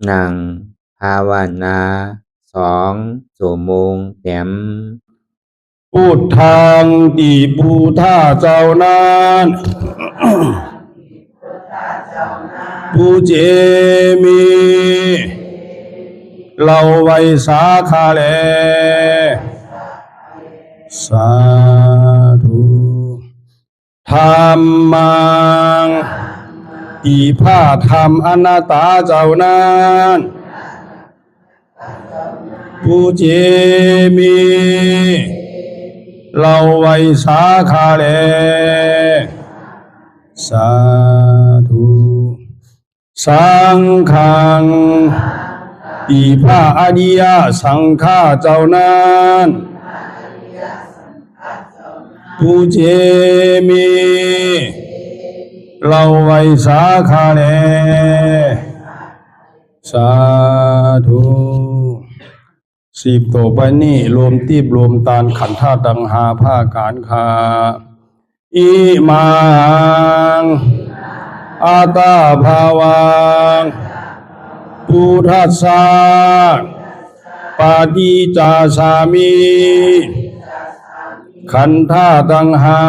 นั่งภาวนา2 ชั่วโมงเต็มพุทธังติพุทธาเจ้านั้นผู้เจมีเราไว้สาขาแลสาธุธรรมังอีพาธรรมอนัตตาเจ้านั้นผู้เจมีเราไว้สาขาแลสาธุสังฆังอีพระอริยสังฆาเจ้านั้นผู้เจมีเราไว้สาขาแลสาธุ10ต่อไปนี้รวมตีบรวมตานขันธ์ธาตุดังหาผ้าการคาอิมังอาตาภาวังพุทธัสสะปาฏิจจสามิขันธาตุดังหา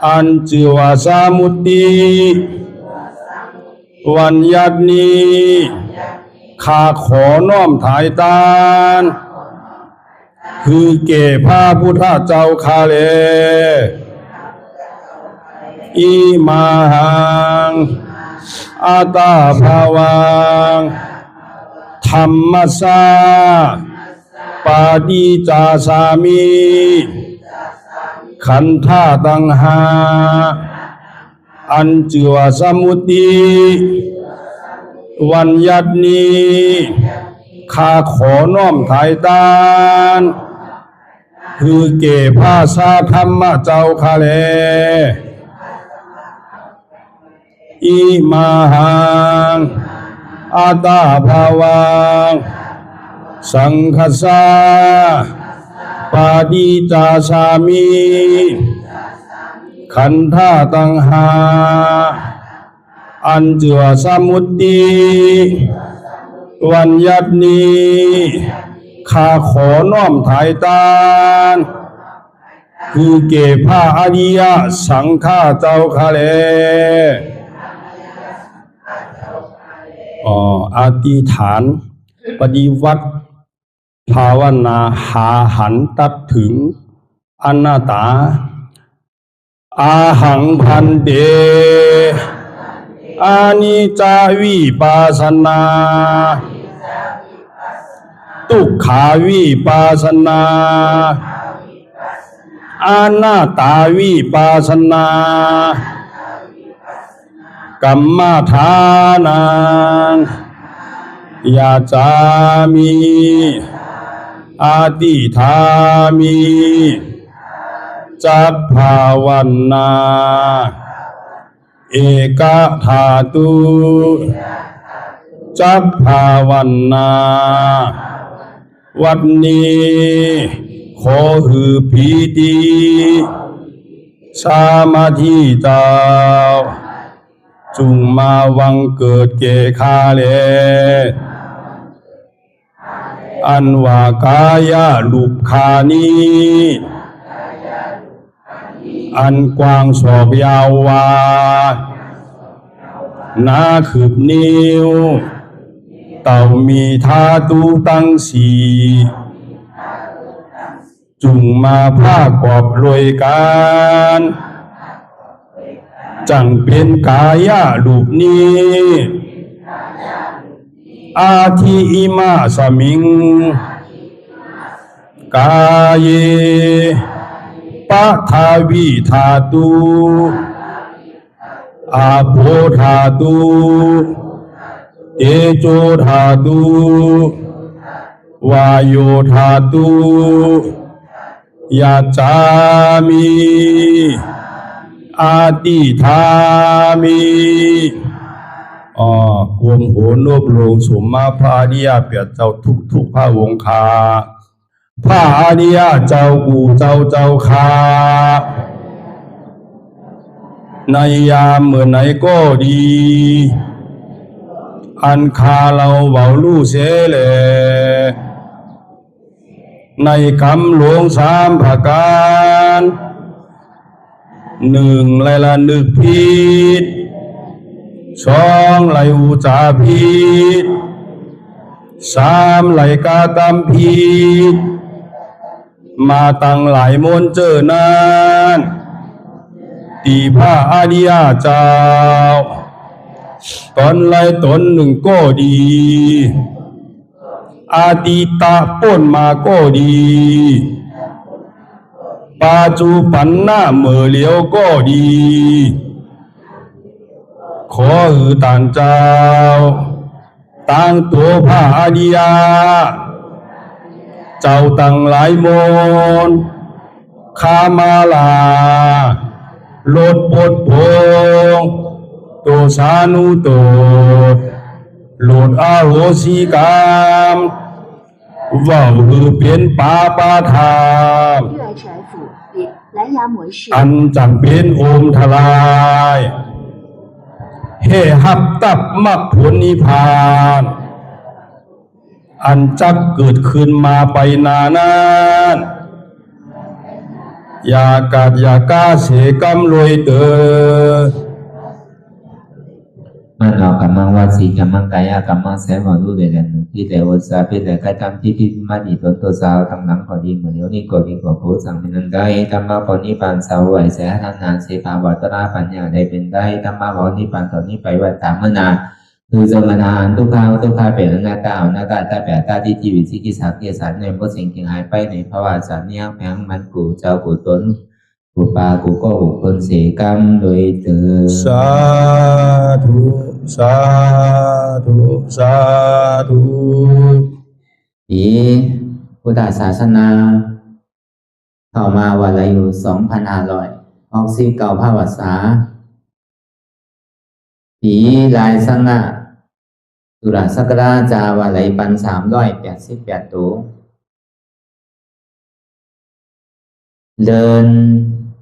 อัญจิวาสามุตติวันยัตนีข้าขอน้อมถ่ายตานคือเก่พระพุทธเจ้าข้าเลอิมังอาตาภาวังธรรมัสสะปาฏิจจสามิขันธาตุดังหาอัญจิวาสมุตติวันยัตนีข้าขอน้อมถ่ายตานคือเก่พระสาธรรมเจ้าข้าแลอิมังอาตาภาวังสังฆัสสะปาฏิจจสามิขันธาตุดังหาอัญจิวาสมุตติวันยัตนีข้าขอน้อมถ่ายตานคือเก่พระอริยสังฆาเจ้าข้าแลอธิษฐานปฏิวัติภาวนาหาหันตัดถึงอนัตตาอาหังพันเตอานิจจาวิปัสสนาทุกขาวิปัสสนาอนัตตาวิปัสสนากัมมฐานังยาจามิอาติธามิจักภาวันนาเอกธาตุจักภาวันนาวันนี้ขอหือพีติสามาธิเจ้าจุงมาวังเกิดเกคาเลอันว่ากายาลุปคานีอันกว้างศอกยาววานาคืบนิ้วเต่ามีธาตุตั้งสีจุงมาผ้ากอบรวยการจังเป็นกายาลูปนี้อาทิอิมาสมิงกายเยปะทาวิธาตุอาโภธาตุเตโชธาตุวายโยธาตุยาจามิอาติธามิกวมโหนบลงสมมาพระอริยเปียเจ้าทุกพระวงคาพระอริยเจ้ากูเจ้าคาในยามเมื่อไหนก็ดี อันคาเราเบาลู่เสเลในคำหลวงสามประการหนึ่งไลละนึกผิดสองไลอุจาผิดสามไลกากรรมผิดมาตั้งหลายมนเจอนั้นตีพระอริยเจ้าตนไลตนหนึ่งก็ดีอาติตะป้นมาก็ดีปัจจุบันหน้าเมื่อเลียวก็ดีขอต่างเจ้าตั้งตัวพระอริยเจ้าตั้งหลายมนขามาลาลดปดพงตัวสานุตัวโลดอาโหสิกรรมว่าเปลี่ยนปาปาธา热爱财富比蓝牙模式อันจำเป็นโอมทลายเฮหับตับมรรคผลนิพพานอันจักเกิดขึ้นมาไปนานานอย่ากาดอย่ากาเสกรรมรวยเตอมันเรากำลังวาสีกำลังกายกำลังแสงของรูปเด่นที่แต่วัสาเป็นแต่การทำที่ที่มาดีตัวสาวตั้งหลังพอดีเหมือนเดี๋ยวนี้ก็ดีกว่าโพสังเป็นนั้นได้ธรรมะปณิปานสาวไหวแสทานานเสภาวัตราปัญญาได้เป็นได้ธรรมะปณิปานตอนนี้ไปวัดตามมนาคือสมณานทุกข้าเป็นหน้าตาหน้าตาตาแปดตาที่ชีวิตที่กิจสักกิจสันในพวกสิ่งที่หายไปในภาวะสัญญาแผงมันกูเจ้ากูตนกูปากูก็บุคคลเสกรรมโดยเถิดสาธุสาธุสาธุปีพุทธศาสนาเข้ามาวันละอยู่2,569 ภาวษาปีลายสังฆะสุรศักราชาวันละ1,388 ตัวเดิน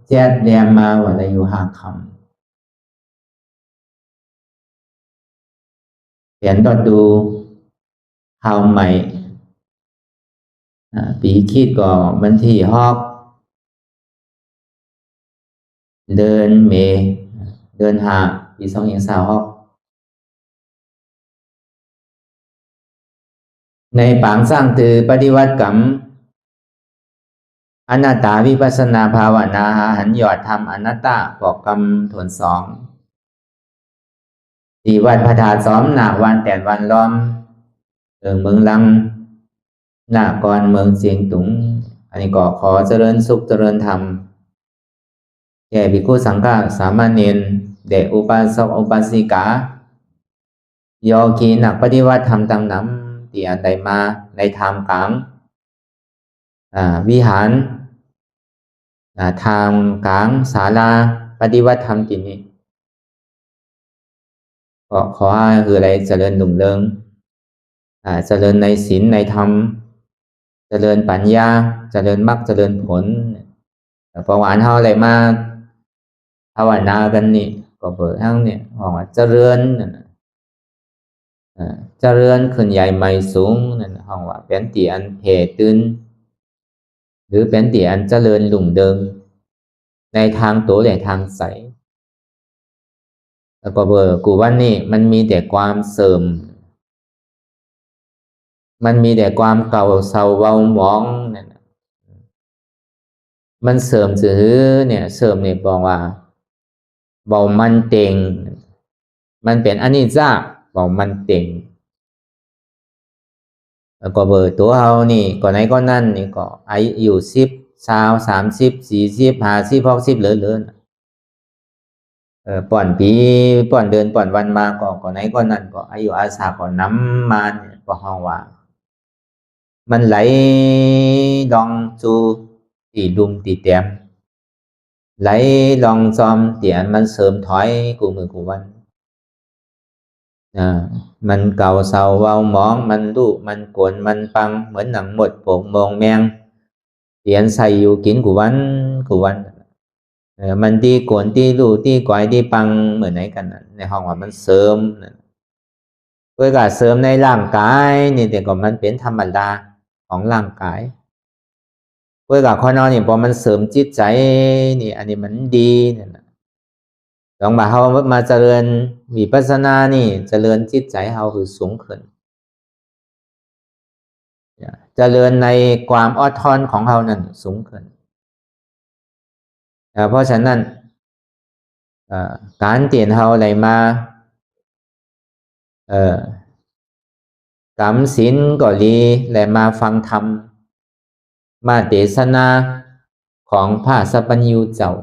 แจ๊ดแดมมาวันละอยู่5 คำเขียนดอดดูข่าวใหม่ปีคิดก็วันที่ฮอกเดินเมเดินหาปี2020ฮอกในปางสร้างตือปฏิวัติกรรมอนัตตาวิปัสสนาภาวนาหันยอดธรรมอนัตตาบอกกรรมทวน2ที่วัดพระธาตุซ้อมหนาวันแต่วันล้อมเมืองลังหน้ากรเมืองเสียงตุงอันนี้ก็ขอเจริญสุขเจริญธรรมแก่ภิกษุสังฆะสามเณรเด็กอุปาสกอุปาสิกาโยคีนักปฏิวัติธรรมต่างน้ำที่อันใดมาในธรรมกลางวิหารทางกลางศาลาปฏิวัติธรรมที่นี้ก็ขอให้คืออะไรเจริญรุ่งเรืองเจริญในศีลในธรรมเจริญปัญญาเจริญมรรคเจริญผลพอหวานเท่าอะไรมาภาวนากันนี่ก็เปิดทั้งเนี่ยบอกว่าเจริญขึ้นใหญ่ใหม่สูงนั่นห้องว่าเป็นตีอันเพตื่นหรือเป็นตีอันเจริญรุ่งเรืองในทางตัวและทางใสแล้วก็เบอร์กูว่านี่มันมีแต่ความเสริมมันมีแต่ความเก่าเศร้าเว้าหมองเนี่ยมันเสริมจื้อเนี่ยเสริมเนี่ยบอกว่าเบามันเต็งมันเป็นอนิจจาเบามันเต็งแล้วก็เบอร์ตัวเฮานี่ก็ไหนก็นั่นนี่ก็อายุอยู่10 20 30 40 50 60เหลือป่อนปีป่อนเดือนป่อนวันมาก็ไหนก็นั่นก็อายุอาสาก็น้ำมาเนี่ยก็ห้องว่ามันไหลลองจูตีดุมตีเตียมไหลลองจอมเตียนมันเสริมถอยกูมือกูวันมันเก่าเศร้าเว้าหมองมันดุมันกวนมันปังเหมือนหนังหมดโป่งมองแมงเตียนใส่อยู่กินกูวันมันตีกวนตีดุตีกวายตีปังเหมือนไหนกันในห้องว่ามันเสริม เพื่อการเสริมในร่างกายนี่แต่ก็มันเป็นธรรมดาของร่างกายเพื่อการคนเรานี่พอมันเสริมจิตใจนี่อันนี้มันดีเนี่ยนะลองมาเขามาเจริญวิปัสสนานี่เจริญจิตใจเขาคือสูงขึ้นเจริญในความอดทนของเขานั่นสูงขึ้นเพราะฉะนั้นการเตียนเขาอะไรมากำศีลก็ดีและมาฟังธรรมมาเทศนาของพระสัพพัญญูเจ้า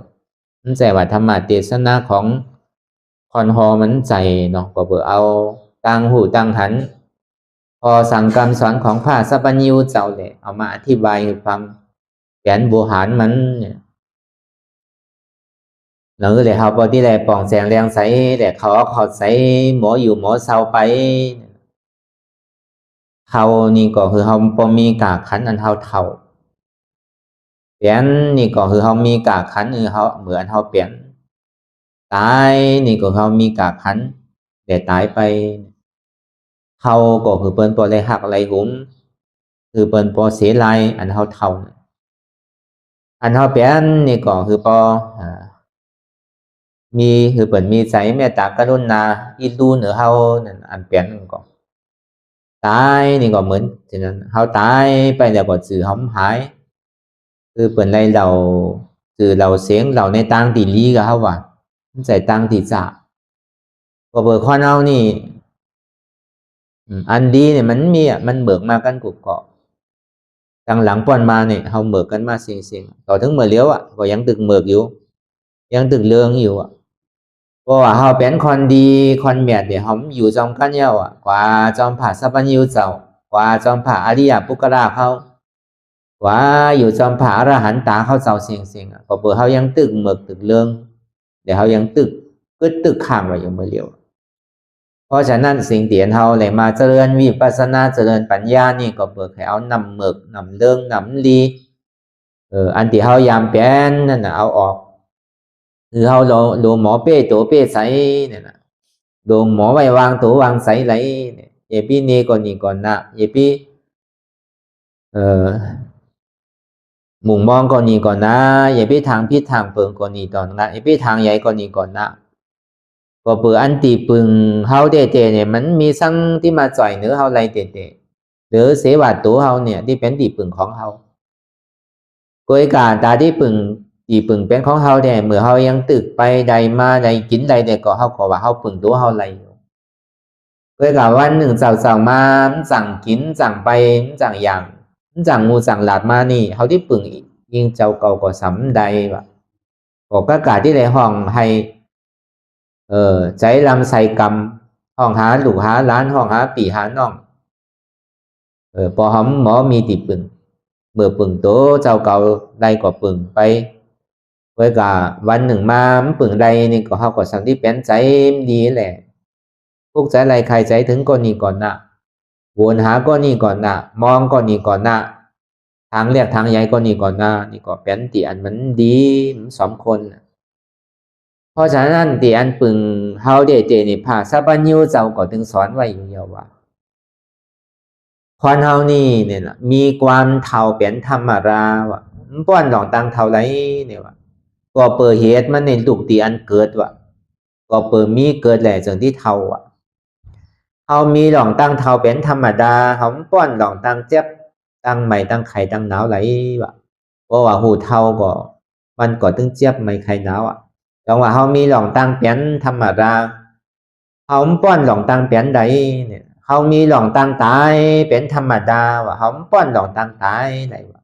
มันใจว่าธรรมะเทศนาของคอนฮอมันใจเนาะก็เบอเอาตั้งหูตั้งหันพอสั่งคำสอนของพระสัพพัญญูเจ้าเลยเอามาอธิบายให้ฟังแผนบูหารมันเนี่ยหลังเลยเขาพอที่แรกป่องแสงแรงใสแต่เขาใส่หมออยู่หมอเศร้าไปเขานี่ก็คือเขาพอมีกากขันอันเท่าเปลี่ยนนี่ก็คือเขามีกากขันเขาเหมือนเขาเปลี่ยนตายนี่ก็เขามีกากขันแต่ตายไปเขาก็คือเปิ้นปอเลยหักอะไรหุ้มคือเปิ้นปอเสียลายอันเท่าอันเขาเปลี่ยนนี่ก็คือปอมีคือเปิ้นมีใจเมตตากรุณาอิดูเหนือเขานั่นอันเปลี่ยนก็ตายนี่ก็เหมือนฉะนั้นเขาตายไปแล้วก็สื่อหอมหายคือเปิดในเราคือเราเสียงเราในตังตีลีกับเขาว่าใส่ตังตีจ่าพอเบิกข้อเอานี่อันดีเนี่ยมันมีมันเบิกมากันกุกเกาะตั้งหลังป้อนมาเนี่ยเขาเบิกกันมาเสียงต่อถึงเมื่อเลี้ยวก็ยังตึกเบิกอยู่ยังตึกเรื่องอยู่เพราะว่าเขาเป็นคนดีคนเมียดเดี๋ยวเขาอยู่จอมกันเย้ากว่าจอมผ่าสัพพัญญูเจ้ากว่าจอมผ่าอริยปุกราเขาว่าอยู่จอมผาอรหันตาเขาเจ้าเสียงก็เปิดเขายังตึกหมึกตึกเรื่องเดี๋ยวเขายังตึกก็ตึกข้างไว้อยู่เมื่อเดียวเพราะฉะนั้นสิ่งเตียนเขาเลยมาเจริญวิปัสสนาเจริญปัญญานี่ก็เปิดให้เอานำหมึกนำเรื่องนำลีอันที่เขายามแปนนั่นน่ะเอาออกคือเขาโดหมอเป้ตัวเป้ใสเนี่ยนะโดหมอไว้วางตัววางใสไหลเนี่ยเยพี่นี่ก่อนนี่ก่อนนะเยพี่มุงมองก่อนนี้ก่อนนะอย่าไปทางพิษทางเปิงก่อนนี้ก่อนนะอย่าไปทางใหญ่ก่อนนี้ก่อนนะก็เปิดอันตีปึงเฮาเตะเนี่ยมันมีสั่งที่มาจ่อยเนื้อเฮาไรเตะหรือเสวาตัวเฮาเนี่ยที่เป็นตีปึงของเฮาโดยการตาที่ปึงตีปึงเป็นของเฮาเนี่ยเมื่อเฮายังตึกไปใดมาใดกินใดเด็กก็เฮาก็ว่าเฮาปึงตัวเฮาไรอยู่โดยการวันหนึ่งสั่งมาสั่งกินสั่งไปสั่งอย่างสั่งงูสั่งหลาดมานี่เขาที่ปึงยิงเจ้าเก่าก็สำใดวะก็ประกาศที่ในห้องให้ใจลำใส่กรรมห้องหาหลูกหาล้านห้องหาปีหาน้องพอหอมหมอมีติปึงเมื่อปึงโตเจ้าเก่าใดก็ปึงไปเว้กะวันหนึ่งมาปึงใดนี่ก็เขาก็สั่งที่เป็นใจดีแหละพวกใจไรใครใจถึงก้อนนี้ก่อนนะวนหาก้อนนี้ก่อนนะมองก้อนนี้ก่อนนะทางเรียกทางใหญ่ก้อนนี้ก่อนนะนี่ก็เป็นตีอันมันดีสมคนเพราะฉะนั้นตีอันปึงเฮาเดเจนี่ผ่าสัพพัญญูเจ้าก็ถึงสอนไว้อยู่เยาว่าคนเฮานี่เนี่ยนะมีความเท่าเป็นธรรมราว่ะป้อนหลองตังเท่าไรเนี่ยว่ะก็เปิดเหตุมันในลูกตีอันเกิดว่ะก็เปิดมีเกิดแหละจนที่เท่าว่ะเขามีหลองตั้งเท่าเป็นธรรมดาเขาป้อนหลองตั้งเจ็บตั้งใหม่ตั้งไข่ตั้งหนาวไหลวะเพราะว่าหูเท่าก็มันก็ตึงเจ็บไม่ไข่หนาวอ่ะจังว่าเขามีหลองตั้งเป็นธรรมดาเขาป้อนหลองตั้งเป็นใดเนี่ยเขามีหลองตั้งตายเป็นธรรมดาว่ะเขาป้อนหลองตั้งตายไหนวะ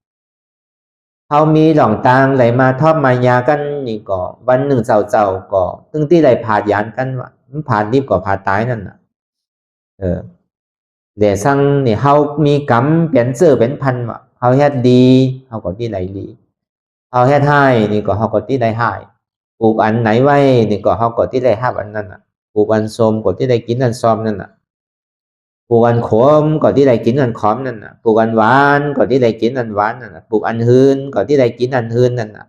เขามีหลองตั้งไหลมาทอดมายากันนี่ก็วันหนึ่งเจ้าก็ตึงที่ไหลผ่านยานกันว่ะมันผ่านรีบกว่าผ่านตายนั่นน่ะเดี๋ยวสั่งเนี่ยเขามีกรรมเป็นเสือเป็นพันว่ะเขาเฮ็ดดีเขาก็ที่ไหนดีเขาเฮ็ดให้นี่ก็เขาก็ที่ได้ให้ปลูกอันไหนไว้นี่ก็เขาก็ที่ได้หับอันนั้นน่ะปลูกอันส้มก็ที่ได้กินอันส้มนั่นน่ะปลูกอันขมก็ที่ได้กินอันขมนั่นน่ะปลูกอันหวานก็ที่ได้กินอันหวานนั่นน่ะปลูกอันหืนก็ที่ได้กินอันหืนนั่นน่ะ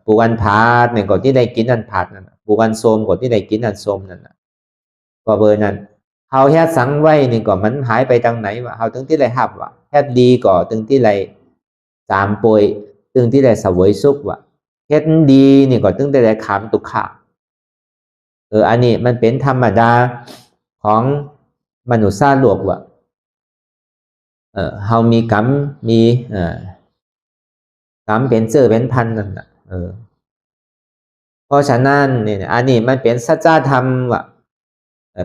ปลูกอันผาดเนี่ยก็ที่ได้กินอันผาดนั่นน่ะปลูกอันส้มก็ที่ได้กินอันส้มนั่นน่ะก็เบอร์นั้นเ เฮาเฮ็ดสังไว้นี่ก็มันหายไปทางไหนวะเฮาถึงที่ได้รับวะเฮ็ดดีก็ถึงที่ได้ตามป่วยถึงที่ได้เสวยสุขวะเฮ็ดดีนี่ก็ถึงได้ขามทุกข์อันนี้มันเป็นธรรมดาของมนุษย์ซาโลกวะเฮามีกรรมมีกรรมเป็นเจอเป็นพันนั่นน่ะเพราะฉะนั้นเนี่ยอันนี้มันเป็นสัจธรรมวะ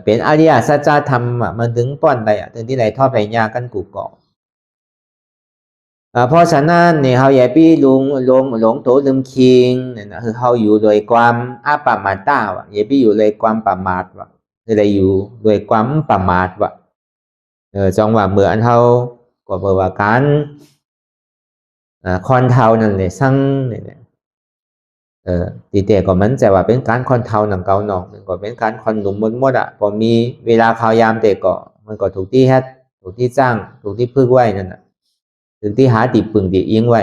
เป็นอริยสัจธรรมวะมันถึงป้อนไปถึงที่ไหนทอดไปยากันกูเกาะเพราะฉะนั้นเนี่ยเฮาอย่าไปหลงโตลืมคิงเนี่ยนะคือเฮาอยู่โดยความอาปามาตาวะอย่าไปอยู่โดยความประมาทวะคือได้อยู่โดยความประมาทวะจังว่าเมื่ออันเฮาก็บอกว่าการคอนเทานั่นแหละสั่งเนี่ยตีเตะก็มันจะว่าเป็นการคอนเทาหนังเกาหนอกมันก็เป็นการคอนหนุ่มหมดพอมีเวลาข่าวยามเตะก็มันก็ถูกที่ฮัดถูกที่จ้างถูกที่พึ่งไว้นั่นน่ะถึงที่หาตีปึงตีอิงไว้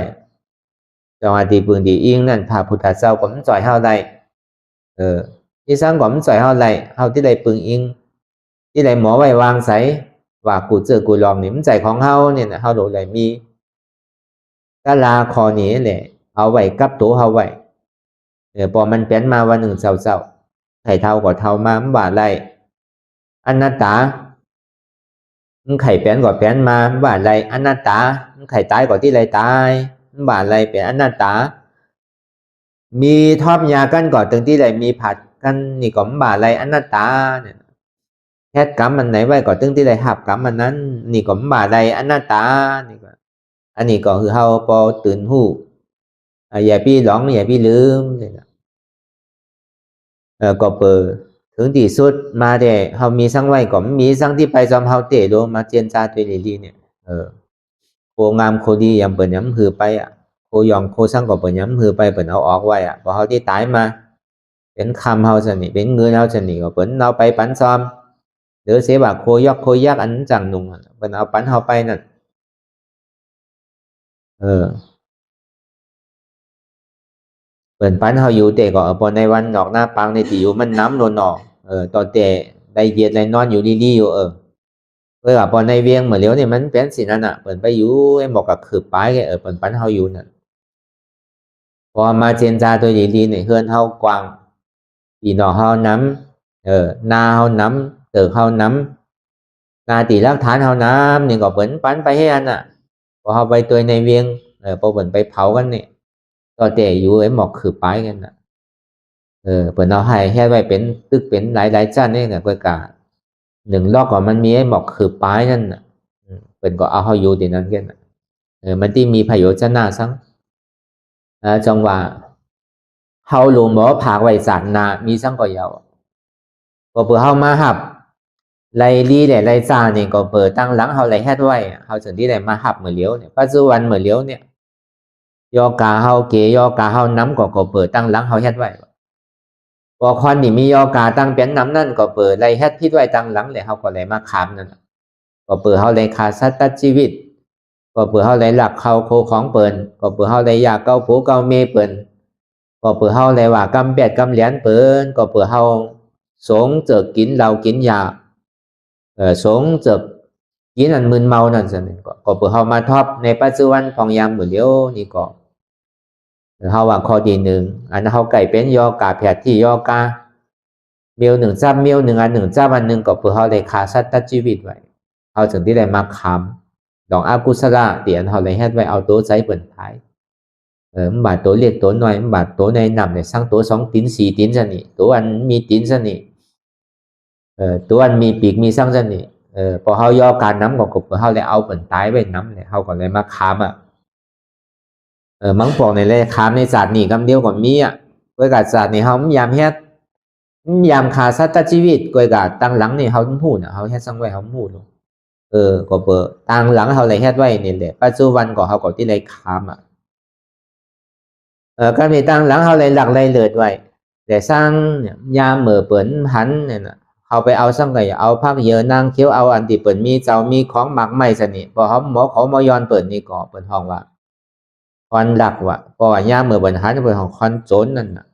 จังว่าตีปึงตีอิงนั่นพระพุทธเจ้าก็มันจ่อยเฮาได้ที่สั่งก็มันจ่อยเฮาได้เฮาที่ได้ปึงอิงที่ได้หมอไว้วางใสว่ากูเจอกูลองนี่มันใจของเฮาเนี่ยนะเฮาโดนเลยมีกะลาคอนี้แหละเอาไว้กับตัวเฮาไว้พอมันเป็นมาวันหนึ่งเศร้าไข่เท่าก็เท่ามามันบาดไรอนัตตามันไข่เป็นก็เป็นมามันบาดไรอนัตตามันไข่ตายก็ที่ไรตายมันบาดไรเป็นอนัตตามีทอบยากันก่อนถึงที่ไรมีผัดกันนี่ก็มันบาดไรอนัตตาเนี่ยแค่กรรมมันไหนไว้ก็ถึงที่ไรหับกรรมมันนั้นนี่ก็มันบาดไรอนัตตานี่ก็อันนี้ก็คือเฮาพอตื่นหูอย่าพี่หลงอย่าพี่ลืมเนี่ยก็เปิดถึงที่สุดมาแต่เฮามีสังไว้ก็มีสังที่ไปจอมเฮาเตะโดมาเจียนจาตัวลีเนี่ยโคงามโคดียำเปิ่นย้ำหือไปโคยองโคสังก็เปิ่นย้ำหือไปเปิ่นเอาออกไว้พอเฮาที่ตายมาเป็นคำเฮาสนิเป็นเงินเฮาสนิก็เปิ่นเอาไปปันซ้อมหรือเสียว่าโคยอกโคยักอันจังนุ่งเปิ่นเอาปันเฮาไปนั่นเปิ่นปันเฮาอยู่เตะก็พอในวันนอกหน้าปังในที่อยู่มันน้ำโนนอตอนเตะได้เย็ดได้นอนอยู่ดีๆอยู่พอในเวียงเหมือนเลี้ยวเนี่ยมันเป็นสินั่นเปิ่นไปอยู่ไอ้หมอกกับขืบปลายเปิ่นปันเฮาอยู่นั่นพอมาเจนจาตัวดีๆเนี่ยเฮือนเฮากวางตีนอเฮาน้ำนาเฮาน้ำเติร์เฮาน้ำนาตีรักฐานเฮาน้ำนี่ก็เปิ่นปันไปให้อันพอเฮาไปตัวในเวียงพอเปิ่นไปเผากันเนี่ยก็เตะอยู่ไอ้หมอกขืบปลายกันเปิ่นเอาให้แค่ไว้เป็นตึกเป็นหลายๆจ้านเนี่ยก็กะหนึ่งลอกก่อนมันมีไอ้หมอกขืบปลายนั่นเป็นก็เอาเฮาอยู่ที่นั้นกันมันที่มีประโยชน์จะน่าซังจังว่าเฮาหลวงหมอผากไว้สารนามีซังก็ยาวก็เปิดเฮามาหับไล่ลีได้ไล่ซาเนี่ยก็เปิดตั้งหลังเฮาไล่เฮ็ดไว้เฮาถึงที่ได้มาหับเหมือนเลี้ยวเนี่ยปัจจุบันเหมือนเลี้ยวเนี่ยยอกาเฮาเกยอกาเฮาน้ำก็เปิดตั้งหลังเฮาเฮ็ดไว้พอคอนนี่มียอกาตั้งเป็นน้ำนั่นก็เปิดไล่เฮ็ดพิษไว้ตั้งหลังเลยเฮาก็เลยมาขามนั่นก็เปิดเฮาเลยขาดสัตว์ชีวิตก็เปิดเฮาเลยหลักเขาโคของเปิ่นก็เปิดเฮาเลยอยากเก้าผูเก้าเมเปิ่นก็เปิดเฮาเลยว่ากำแปดกำเหรียญเปิ่นก็เปิดเฮาสงเจอกินเหล้ากินยาสงเจอกินอันมึนเมานั่นซั่นก็เปิดเฮามาทอบในปัจจุบันพองยามเหมือนเดียวนี่ก็เฮาว่าข้อที่1อันเฮาไก่เป็นยอกาแผดที่ยอกาเมียว1จ้าเมียว1อัน1จ้าวัน1ก็เปิดเฮาได้ฆ่าสัตว์ชีวิตไว้เฮาถึงที่ได้มาค้ำดอกอากุศลเตียนเฮาเลยเฮ็ดไว้เอาตัวใจเปิ้นท้ายมันบาดตัวเล็กตัวน้อยมันบาดตัวในนำเนี่ยสร้างตัว2ตีน4ตีนซะนี่ตัวอันมีตีนซะนี่ตัวอันมีปีกมีสร้างซะนี่พอเฮายอการน้ำก็เฮาเลยเอาเปิ้นตายไว้น้ำเนี่ยเฮาก็เลยมาค้ำมังปองในเลยค้ำในศาสตร์นี่คำเดียวก็มีกวยกาศาสตร์นี่เฮายามเฮ็ดยามฆ่าสัตว์ชีวิตกวยกาตั้งหลังนี่เฮาฮู้น่ะเฮาเฮ็ดสร้างไว้เฮาฮู้ก็เปิดตั้งหลังเฮาเลยเฮ็ดไว้นี่แหละปัจจุบันก็เฮาก็ที่เลยค้ำการมีตั้งหลังเฮาเลยหลักเลยเลิศไว้แต่สร้างยามเหมือเปิ้นหันเนี่ยน่ะเฮาไปเอาซังไงเอาผักเยอะนางเขียวเอาอันที่เปิ้นมีเจ้ามีของหมักไหม้ซะนี่พอเฮาหมอเขามายอนเปิ้นนี่ก็เปิ้นฮ้องว่าคอนหลักว่ะเพราะว่ายามเหมือเปิ้นหันเปิ้นของคอนโจรนั่นน่ะ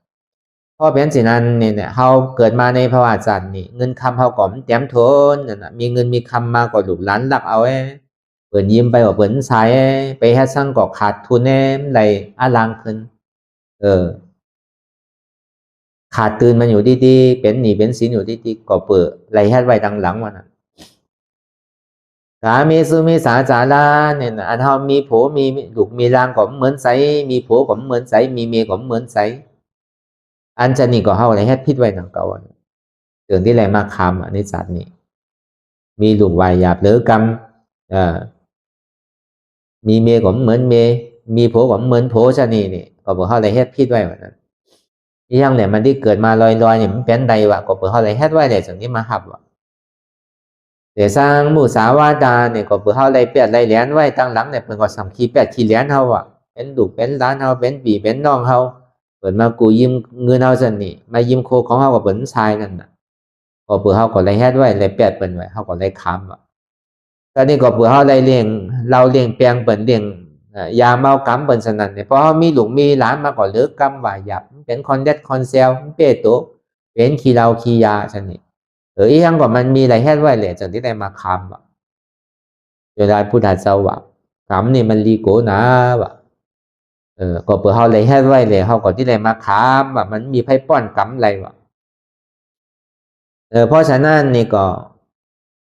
พ พอเป็นสินั้นเนี่ยเฮาเกิดมาในภาวะจันนี่เงินคำเฮาก็เตรียมทนนั่นน่ะมีเงินมีคำมาก็ลูกหลานรักเอาเปิ่นยิ้มไปว่าเปิ่นใช้ไปเฮ็ดซังก็ขาดทุนไหลอลางขึ้นขาดตื่นมันอยู่ดีๆเป็นหนี้เป็นสินอยู่ดีๆก็เปิดไหลเฮ็ดไว้ดังหลังว่านั้นกามีสุมีสาจาราเนี่ยอันเฮามีผัวมีลูกมีร่างก็เหมือนใสมีผัวก็เหมือนใสมีเมียก็เหมือนใสอันจะนี่ก็เฮาไหลเฮ็ดผิดไว้ดังเก่าเรื่องที่ไหลมาคำในศาสตร์นี้มีลูกวายหยาบหรือกรรมมีเมียก็เหมือนเมียมีผัวก็เหมือนผัวชะนี่ก็บ่เฮาไหลเฮ็ดผิดไว้ว่านั้นอีหยังเนี่ยมันที่เกิดมาลอยๆเนี่ยมันเป็นใดวะก็บ่เฮาไหลเฮ็ดไว้ได้จังนี้มาฮับวะเดี๋ยวสร้างมุสาวาทาเนี่ยก็เพื่อเฮาไล่เปียดไล่เหรียญไว้ตั้งหลังเนี่ยเพิ่นก็สำขี้เปียดขี้เหรียญเฮาอ่ะเป็นลูกเป็นหลานเฮาเป็นพี่เป็นน้องเฮาเพิ่นมากู้ยืมเงินเฮาซั่นนี่มายืมโคของเฮาก็เพิ่นชายนั่นน่ะก็เพื่อเฮาก็ไล่เฮ็ดไว้ไล่เปียดเพิ่นไว้เฮาก็ไล่ค้ำอ่ะตอนนี้ก็เพื่อเฮาไล่เลี้ยงเราเลี้ยงแปลงเพิ่นเลี้ยงยาเมากำเพิ่นซั่นนั่นเนี่ยพอเฮามีลูกมีหลานมาก็เลิกกำว่าหยับเป็นคอนเด็ดคอนเซลเป้โตเป็นขี้เหล้าขี้ยาซั่นนี่อีหยังก็มันมีไล่เฮ็ดไว้แหละจังที่ได้มาค้ำอ่ะเวลาพุทธเจ้าว่ากรรมนี่มันลีโกนะว่ะก็เปิดเฮาเลยเฮ็ดไว้เลยเฮาก็ที่ได้มาค้ามว่ามันมีไผป้อนกรรมอะไรว่ะเพราะฉะนั้นนี่ก็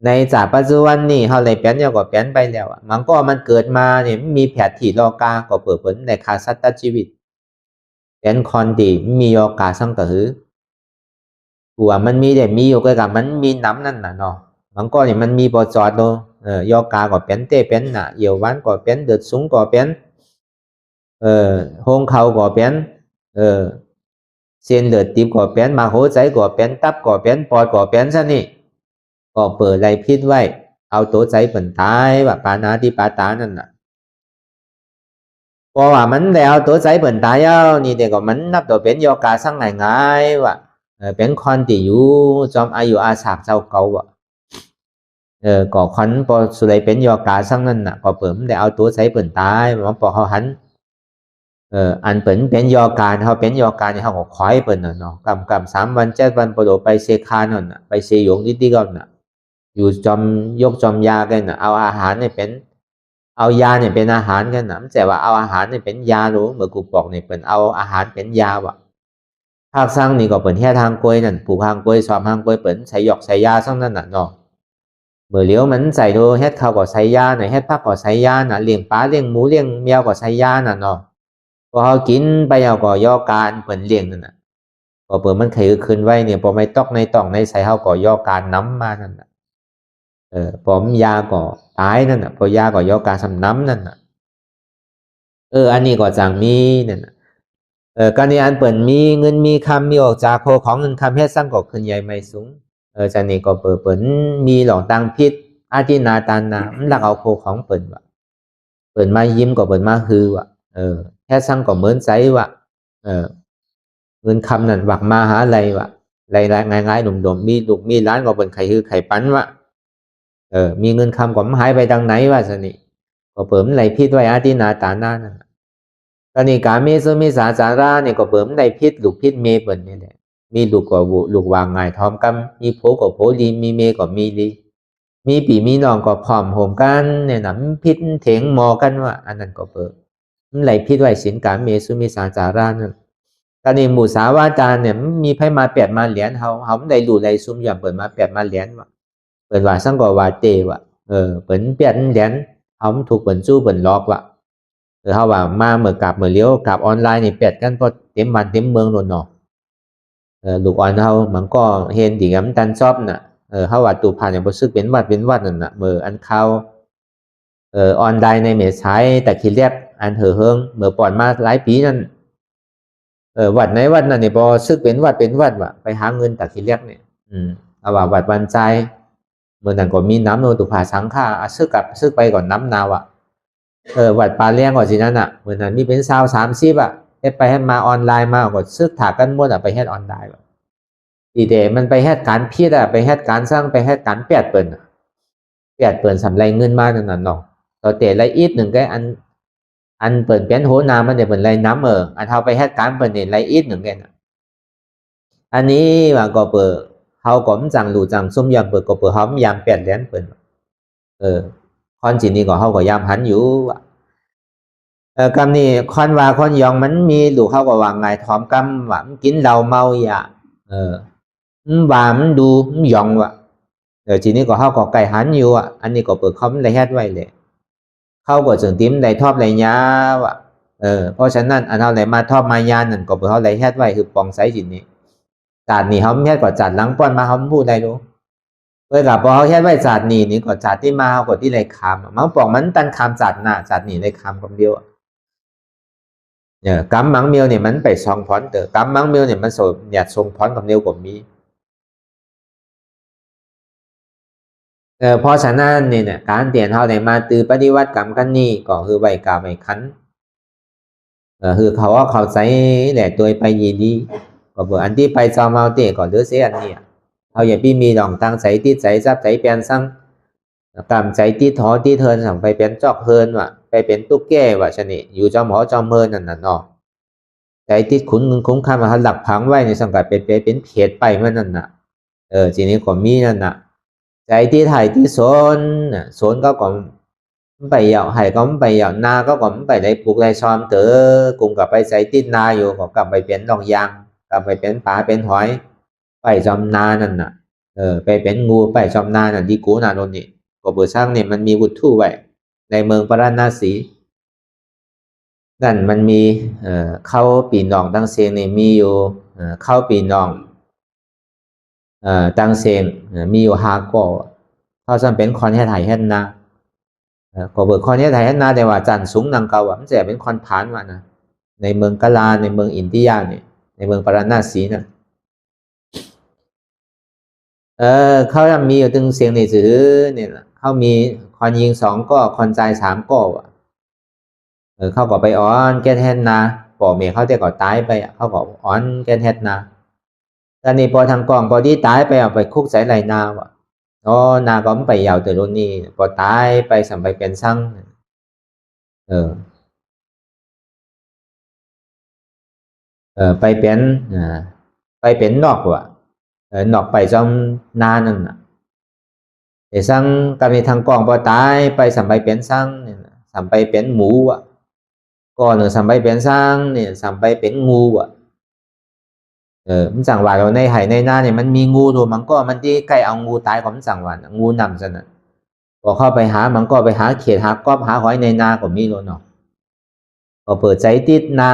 ในจากปัจจุบันนี่เฮาเลยเปลี่ยนก็เปลี่ยนไปแล้วอ่ะมันก็มันเกิดมาเนี่ยมีแผดที่โลกาก็เปิดผลในขาสัตว์ชีวิตเป็นคนที่มีโอกาสสังก็คือตัวมันมีได้มีอยู่กับมันมีน้ำนั่นน่ะเนาะมันก็นี่มันมีบ่จอดโลโยกาก็เป็นเตเป็นน่ะเหี่ยวหวานก็เป็นเดือดสูงก็เป็นโฮงเขาก็เป็นเส้นเลือดตีบก็เป็นมาหัวใจก็เป็นตับก็เป็นปอดก็เป็นซะนี่ก็เปิดไรพิษไว้เอาตัวใจเป็นตายว่าปานาติปาตานั่นน่ะเพราะว่ามันได้เอาตัวใจเป็นตายเอานี่แต่ก็มันนับตัวเป็นโยกาสังง่ายๆว่าเป็นคนที่อยู่จอมอายุอาสากเจ้าเก่าว่ะก็คนพอสุดเลยเป็นโยกาสังนั่นน่ะก็เปิดได้เอาตัวใจเป็นตายมันพอเขาหันอันเป็นโยการเขาเป็นโยการเขาก็คอยเป็นเนาะกำ3 วัน7 วันปโดไปเซคานน่ะไปเซยงดิก่อนน่ะอยู่จอมยกจอมยากันน่ะเอาอาหารเนี่ยเป็นเอายาเนี่ยเป็นอาหารกันน่ะแต่ว่าเอาอาหารเนี่ยเป็นยารู้เมื่อกูบอกเนี่ยเป็นเอาอาหารเป็นยาว่ะภาคสร้างนี่ก็เป็นแค่ทางกล้วยนั่นปลูกทางกล้วยสอบทางกล้วยเป็นใส่หยอกใส่ยาซ่องนั่นน่ะเนาะเมื่อเลี้ยวมันใส่ดูเฮ็ดข้าวก็ใส่ยาหน่อยเฮ็ดผักก็ใส่ยาน่ะเลี้ยงปลาเลี้ยงหมูเลี้ยงแมวก็ใส่ยาน่ะเนาะพอเขากินไปเอาก็ย่อการเปิ่นเลี้ยงนั่นน่ะพอเปิ่นมันไขขึ้นไว้เนี่ยพอไม่ตอกในต้องในใส่เขาก็ย่อการน้ำมานั่นน่ะผมยาก็ตายนั่นน่ะพอยาก็ย่อการสำน้ำนั่นน่ะอันนี้ก็จังมีนั่นน่ะการนี้อันเปิ่นมีเงินมีคำมีออกจากโคของเงินคำเฮ็ดสร้างก็ขึ้นใหญ่ไม่สูงจังนี้ก็เปิ่นมีหลองตังพิษอาทินาตานามันลักเอาโคของเปิ่นว่ะเปิ่นมายิ้มก็เปิ่นมาฮือว่ะแค่สั่งก็เหมือนใจว่ะเงินคำนั่นหวักมาหาอะไรว่ะไรง่ายๆหนุ่มๆมีลูกมีร้านก็เป็นไข่คือไข่ปั้นว่ะมีเงินคำก็หายไปทางไหนวะสนิก็เปิ่มไหลพิษไว้อาทินาตาหน้านั่นตอนนี้กาเมสุมิสาจาราเนี่ยก็เปิ่มไหลพิษลูกพิษเมเปิ่นนี่แหละมีลูกก็ลูกวางง่ายทอมกำมีโผก็โผลีมีเมก็มีลีมีปีมีน้องก็พร้อมโหมกันเนี่ยนะพิษเถงมอกันว่าอันนั้นก็เปิ่มไหลพิษไว้สินกาเมสุมิสาจารานั่นตอนนี้หมู่สาวาจารเนี่ยมีไพ่มา8 มาเหรียญเขาไม่ได้ดูไรซุ่มอย่างเปิดมา8 มาเหรียญว่ะเปิดว่าสังกว่าเตว่ะเปิด8 เหรียญเขาถูกเปิดจู้เปิดล็อกว่ะเขาว่ามาเมื่อกลับเมื่อเลี้ยวกลับออนไลน์นี่8 กันพอเต็มวันเต็มเมืองโดนเนาะลูกออนเขามันก็เห็นดีกับตันชอบน่ะเขาว่าตูผ่านอย่างบ่ซึกเป็นวัดนั่นน่ะเมื่ออันเขาออนไลน์ในเมษายนแต่คิดเรียกอันเฮิงเมื่อก่อนมาหลายปีนั่นวัดไหนวัดนั่นนี่พอซึกเป็นวัดว่ะไปหาเงินตักคิดเรียกเนี่ยเอาว่าวัดวันใจเมื่อนั้นก็มีน้ำโนตุภาสังฆาซึกไปก่อนน้ำนาวอ่ะวัดปลาเลี้ยงก่อนสินั่นอ่ะเมื่อนั้นมีเป็น20-30อ่ะเฮ็ดไปให้มาออนไลน์มาก็ซึกถากันหมดอ่ะไปเฮ็ดออนไลน์ดีเดมันไปเฮ็ดการพิษอ่ะไปเฮ็ดการสร้างไปเฮ็ดการเปียดเปิ่นสำไรเงินมานั่นน่ะเนาะต่อเตะไรอีกหนึ่งก็อันเปิ่นเปลี่ยนโหนามันเนี่ยเปิ่นไรน้ำอันเท่าไปเฮ็ดการเปิ่นเนี่ยไรอีกหนึ่งแกน่ะ อันนี้ว่าก็เปิดเขาก็มจังหลู่จังซุ่มยามเปิดก็เปิดเขายามแปดแหลนเปิดคอนจีนี่ก็เขาก็ยามหันอยู่กำนี่คอนว่าคอนยองมันมีหลู่เขาก็วางไงถอมกำว่ามันกินเหล้าเมาอย่าว่ามันดูมันยองว่ะจีนี่ก็เขาก็ไก่หันอยู่อันนี้ก็เปิดเขาไม่ได้เฮ็ดไว้เลยเขาก็จึงติ้มได้ทอบไรยาว่ะเพราะฉะนั้นอันเอาไหนมาทอบมายานั่นก็เปิดเขาไรเฮ็ดไว้คือปองไซจีนี่จัดนี่เขาไม่เฮ็ดก็จัดหลังป้อนมาเขาพูดได้รู้เพื่อกับพอเขาเฮ็ดไว้จัดนี่ก็จัดที่มาเขาก็ที่ไรคำมันปองมันตันคำจัดหน้าจัดนี่ไรคำคำเดียวกำมังเมียวเนี่ยมันไปซองพรกำมังเมียวเนี่ยมันส่งอยากทรงพรกับเดียวกว่ามีเพราะฉะนั้นเนี่ยการเตียนเขาไหนมาตือปฏิวัติกรรมกันนี่ก็คือใบกาใบคันคือเขาว่าเขาใส่แหละตัวไปยีดีก็บอกอันที่ไปจอมเอาเตะก่อนเดือเสียอันนี้เขาอย่าพี่มีดองตั้งใส่ที่ใส่ซับใส่เปลี่ยนซังกรรมใส่ที่ท้อที่เทินสั่งไปเป็นจอกเฮินว่ะไปเป็นตุ๊กแก่ว่ะชนิอยู่จอมหอจอมเฮินนั่นน่ะเนาะใส่ที่ขุนคุ้มค่ามาหลักพังไว้ในสังกัดเป็นเพจไปเมื่อนั่นน่ะทีนี้ก็มีนั่นน่ะใจที่ถ่ายที่โซนก็còn bây giờ hay có bây giờ na có còn bây đây buộc lại xóm tử cùng gặpไปใส่ติดนาอยู่ก็กลับไปเป็นดอกยางกลับไปเป็นปลาเป็นหอยไปจอมนานั่นน่ะไปเป็นงูไปจอมนานั่นที่กูนาโดนนี่ก็เบอร์ช่างเนี่ยมันมีวุฒิไว้ในเมืองปราณาสีนั่นมันมีเข้าปีนองตั้งเสียงนี่มีอยู่เข้าปีนองตั้งเสียงมีอยู่5ก่อเขาจำเป็นคอนให้ถ่ายให้นาก็เบิกคอนนี้ไทยนาแต่ว่าจันสูงนังเกามันจะเป็นคอนผ่านว่านะในเมืองกาลาในเมืองอินเดียเนี่ยในเมืองปราณาสีนะเขาจะมีอยู่ตึงเสียงในสื่อเนี่ยเขามีคอนยิง2ก็คอนใจ3ก็เขาก็ไปอ้อนแกนแฮนนาป่อเมียเขาแต่ก็ตายไปเขาก็อ้อนแกนแฮนนาตอนนี้พอทางกองพอที่ตายไปเอาไปคุกใส่ไหลนาว่ะนาก็ไปยาวtừรุ่นนี้พอตายไปสัมไปเป็นซังไปเป็นนอกว่ะนอกไปจอมนานั่นน่ะแต่ซังก็มีทางกองพอตายไปสัมไปเป็นซังเนี่ยสัมไปเป็นหมูว่ะก่อนหรือสัมไปเป็นซังเนี่ยสัมไปเป็นงูว่ะมันสั่งว่าเราในไหในหน้าเนี่ยมันมีงูตัวมันก็มันที่ใกล้เอางูตายของมันสั่งว่างูนำซะนะพอเข้าไปหามันก็ไปหาเขียดหากอบหาหอยในนาก็มีแล้วเนาะพอเปิดใจติดนา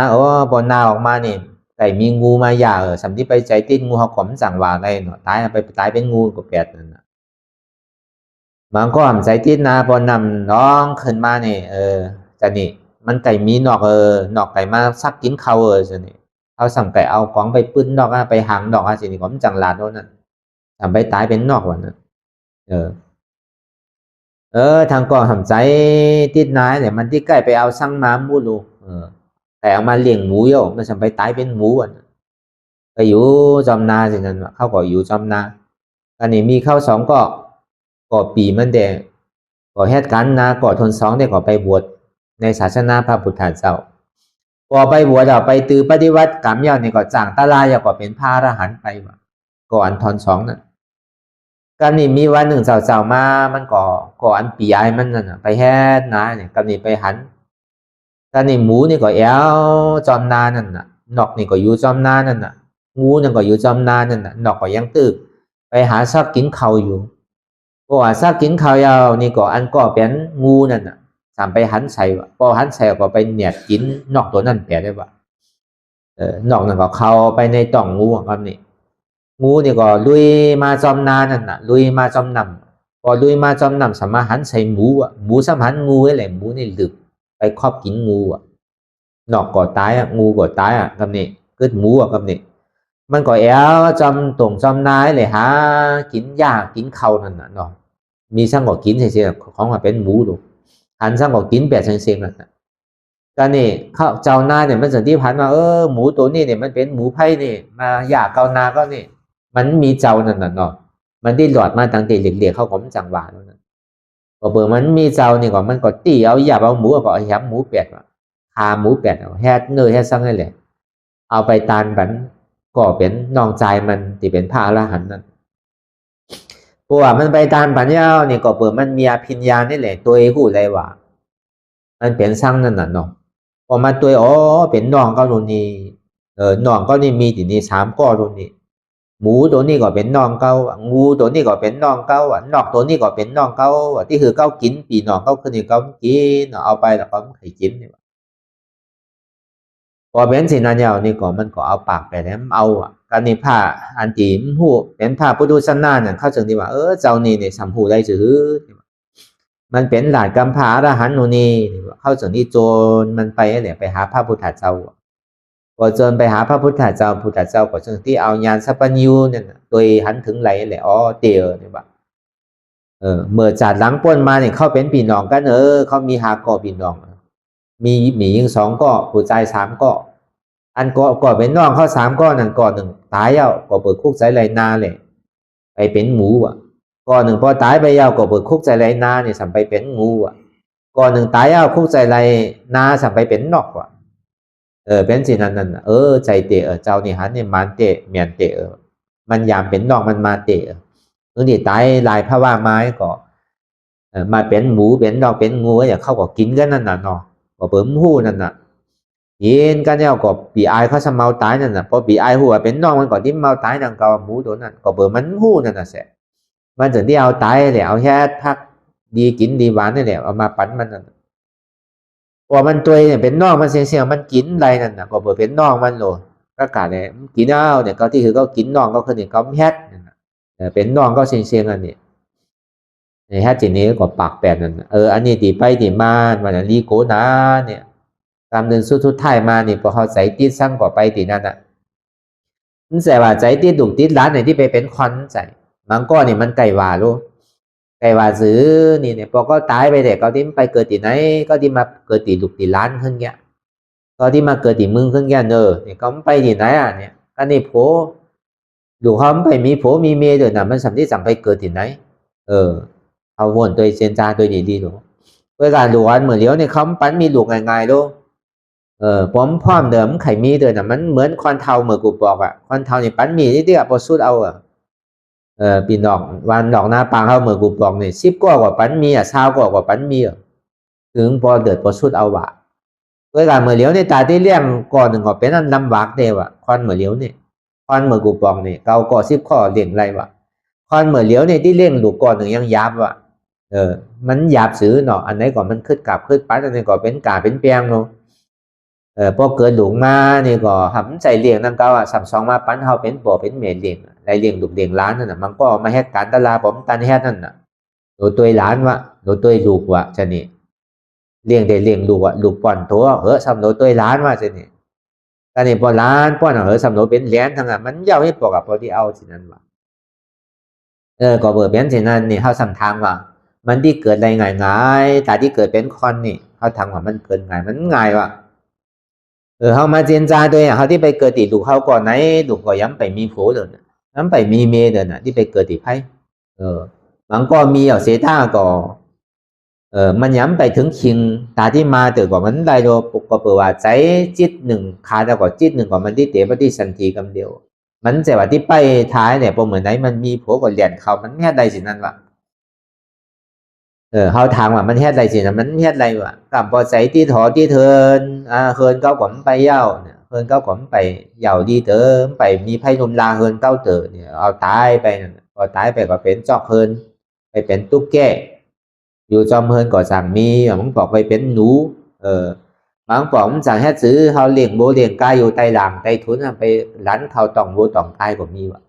พอนาออกมาเนี่ยไก่มีงูมาอย่าสัมที่ไปใจติดงูเขาของมันสั่งว่าอะไรเนาะตายไปตายเป็นงูก็แปดนั่นนะมันก็ทำใจติดนาพอนำน้องขึ้นมาเนี่ยจะนี่มันไก่มีนอกไก่มาซักกินเขาจะนี่เขาสั่งไก่เอาของไปปื้นดอกไปหางดอกสิ่งนี้ผมจังหลาดโน่นนั่นทำไปตายเป็นนอกวันนั้นทางกองทำใจติดนายเนี่ยมันที่ใกล้ไปเอาสั่งม้ามูลูแต่เอามาเลี้ยงหมูโย่มันทำไปตายเป็นหมูวันไปอยู่จอมนาสินั่นเขาก็อยู่จอมนาอันนี้มีเข้า2ก็ปีมันแดงก็เหตุการณ์นาก็ทน2ได้ก็ไปบวชในศาสนาพระพุทธเจ้าพอไปบวชไปตือปฏิวัติกรรมยาวนี่ก็จ่างตาลายก็เป็นพระอรหันต์ไปว่ะก่อนทอน2นั่นกันนี่มีวันหนึ่งเจ้ามามันก่อนปีไอมันนั่นไปแห่นาเนี่ยกันนี่ไปหันกันนี่หมูนี่ก็แอวจอมนานั่นน่ะนอกนี่ก็อยู่จอมนานั่นน่ะงูนั่นก็อยู่จอมนานั่นน่ะนอกก็ยังตึกไปหาซักกินข้าวอยู่เพราะว่าซักกินข้าวยาวนี่ก็อันก็เป็นงูนั่นน่ะสามไปหันใส่ว่ะพอหันใส่ก็ไปเหนียดกินนอกตัวนั่นแปลได้ว่ะนอกนั่นก็เข้าไปในต่องงูครับนี่งูนี่ก็ลุยมาจอมนานั่นน่ะลุยมาจอมนำพอลุยมาจอมนำสามารถหันใส่หมูอ่ะหมูสามารถงูไอ้แหละหมูนี่ดึกไปครอบกินงูอ่ะนอกก็ตายอ่ะงูก็ตายอ่ะครับนี่เกิดหมูอ่ะครับนี่มันก็แอวจอมตรงจอมนายเลยหากินหญ้ากินข้าวนั่นน่ะเนาะมีช่างก็กินเฉยๆของมันเป็นหมูดูหันช่างก็กินแบบเซ็งๆนั่นน่ะก็นี่ข้าวเจ้านาเนี่ยมันสันติพันธ์มาหมูตัวนี้เนี่ยมันเป็นหมูไผ่นี่มาหญ้าเกานาก็นี่มันมีเจ้านั่นน่ะเนาะมันได้หลอดมาตั้งแต่เหลียกๆเข้าของจังหวะนั่นน่ะพอเปิดมันมีเจ้านี่ก็มันก็ตีเอาหยาบเอาหมูก็แฮมหมูเป็ดคาหมูเป็ดแฮดเนื้อแฮดซังนั่นแหละเอาไปตานบัน ก็เป็นน้องใจมันที่เป็นพระอรหันต์นั่นเพราะว่ามันไปตามปัญญาเนี่ยก็เปิดมันมีอภิญญานี่แหละตัวหูเลยว่ามันเป็นสร้างนั่นน่ะเนาะพอมาตัวอ๋อเป็นน้องก็รุ่นนี้น้องก็นี่มีที่นี่3ก้อรุ่นนี้หมูตัวนี้ก็เป็นน้องเก้างูตัวนี้ก็เป็นน้องเก้านอกตัวนี้ก็เป็นน้องเก้าที่คือเก้ากินปีน้องเก้าคือนี่เก้ากินเอาไปแล้วก็ไม่ให้กินนี่พอเป็นสินันยาวนี่ก็มันก็เอาปากไปแล้วเอาการนิพาอันตีมหูเป็นพระพุทธศาสนาเนี่ยเข้าใจดีว่าเจ้านี่เนี่ยสัมผูได้จื้อมันเป็นหลานกำพร้าอรหันต์นี่เข้าใจนี่โจรมันไปเนี่ยไปหาพระพุทธเจ้าพอโจรไปหาพระพุทธเจ้าพุทธเจ้าก็จึงที่เอาญาณสัพพัญญูเนี่ยโดยหันถึงไหลแหละอ๋อเตียวเนี่ยว่าเมื่อจัดหลังป้นมาเนี่ยเขาเป็นพี่น้องกันเขามีหาก่อพี่น้องมีหมียิง2ก้อผู้ชาย3ก้ออันก่อเป็นน้องเขา3ก้อนั่นก่อ1ตายแล้วก็เปิดคุกใจไรนาเลยไปเป็นหมูก่อ1พอตายไปแล้วก็เปิดคุกใจไรนาเนี่ยสัมไปเป็นงูก่อ1ตายแล้วคุกใจไรนาสัมไปเป็นนกเป็นสินั่นใจเตะเจ้านี่หันเนี่ยมันเตะเมียนเตะมันยามเป็นนอกมันมาเตะนี่ตายลายพระว่าไม้ก็มาเป็นหมูเป็นนอกเป็นงูอย่างเขาก็กินกันนั่นน่ะเนาะก็เปิ่มหู้นั่นน่ะยินกันเนี่ยก็ปีไอเขาสมาตายนั่นน่ะพอปีไอหัวเป็นน้องมันก็ดิ้มเมาตายนั่งเกาหมูตัวนั้นก็เปิ่มมันหู้นั่นน่ะเสียมันถึงที่เอาตายเลยเอาแค่พักดีกินดีหวานนี่แหละเอามาปั่นมันนั่นพอมันตัวเนี่ยเป็นน้องมันเสียงมันกินอะไรนั่นน่ะก็เปิ่มเป็นน้องมันโลก็กาเนี่ยกินเอาเนี่ยเขาที่คือเขากินน้องก็คือเนี่ยเขาแฮดเป็นน้องก็เสียงอันนี้ในแฮดจีนี้ก็ปากแปดนั่นอันนี้ตีไปตีมาวันนี้โกนะเนี่ยตามเดินสุดท้ายมานี่พอเขาใจติดสั่งก็ไปตีนั่นมันแต่ว่าใจติดดุติดร้านไหนที่ไปเป็นควันใจมันก็นี่มันไก่หวาลูกไก่หวาซื้อนี่เนี่ยพอก็ตายไปเด็กก็ที่ไปเกิดตีไหนก็ที่มาเกิดตีดุตีร้านขึ้นเงี้ยก็ที่มาเกิดตีมึงขึ้นเงี้ยเนี่ยก็ไปตีไหนเนี่ยก็นี่โผดูเขาไปมีโผมีเมียเดี๋ยวน่ะมันสำที่สั่งไปเกิดตีไหนเอาวนตัวเซนจาตัวดีๆลูกเวลาดูอันเหมือนเลี้ยวเนี่ยเขาปั้นมีลูกง่ายๆลูกผมพร้อมเดิมไข่มีเดินน่ะมันเหมือนควันเทาเหมือนกูบอกควันเทานี่ปั้นมีนี่ที่พอสุดเอาปีนอกวันดอกหน้าปางเขาเหมือนกูบอกเนี่ย10กว่าปั้นมี20กว่าปั้นมีถึงพอเดือดพอสุดเอาเวลาเหมือนเลี้ยวเนี่ยตาที่เลี้ยงก่อนหนึ่งก็เป็นอันลำบากเดียวควันเหมือนเลี้ยวเนี่ยควันเหมือนกูบอกเนี่ยเกาก่อ10ข้อเลี้ยงไรควันเหมือนเลี้ยวเนี่ยที่เลี้ยงลูกก่อนหนึ่งยังยับมันหยาบซื้อเนาะอันไหนก่อนมันขึ้นกลับขึ้นไปอันไหนก่อนเป็นกาเป็นเปียงเนาะพอเกิดหลงมานี่ก็หำใจเลี้ยงนั่งเก้าสัมสองมาปั้นเฮาเป็นบ่อเป็นเมียเลี้ยงไรเลี้ยงลูกเลี้ยงล้านนั่นน่ะมันก็มาแฮกการตลาผมตันแฮกนั่นน่ะโดยตัวล้านวะโดยตัวลูกวะจะนี่เลี้ยงได้เลี้ยงลูกลูกป้อนตัวสำโดยตัวล้านวะจะนี่การนี่พอล้านป้อนสำโดเป็นเหรียญทั้งนั้นมันยาวให้ปกกับพอที่เอาสินั้นวะก็เบอร์เป็นสินั้นนี่เฮาสัมทางว่ามันที่เกิดอะไรง่ายๆแต่ที่เกิดเป็นคอนนี่เขาทางว่ามันเกิดง่ายมันง่ายวะเขามาเจนจาด้วยเขาที่ไปเกิดติลูกเขาก่อนไหนลูกก็ย้ำไปมีผัวเดินย้ำไปมีเมียเดินที่ไปเกิดติไพ่มันก็มีเสียท่าก็มันย้ำไปถึงคิงตาที่มาเติร์กว่ามันได้โดปกเปิดว่าใจจิตหนึ่งขาดกว่าจิตหนึ่งกว่ามันที่เตะปฏิสันติกำเดียวมันแต่ว่าที่ไปท้ายเนี่ยพอเหมือนไหนมันมีผัวก็เลียนเขามันแค่ใดสินั่นวะเขาทางว่ามันเฮ็ดอะไรสินะมันเฮ็ดอะไรวะกับพอใจที่ถอที่เทินเฮินเก้าก๋อมไปเย้าเนี่ยเฮินเก้าก๋อมไปเย้าดีเติมไปมีไพ่นุมลาเฮินเก้าเต๋อเนี่ยเอาตายไปพอตายไปก็เป็นจอกเฮินไปเป็นตุ๊กแกอยู่จอมเฮินก็สั่งมีมันบอกไปเป็นหนูบางป๋อมสั่งให้ซื้อเขาเลี้ยงโบเลี้ยงกายอยู่ใต้หลังใต้ทุนไปหลันเขาต้องโบต้องตายก็มีวะ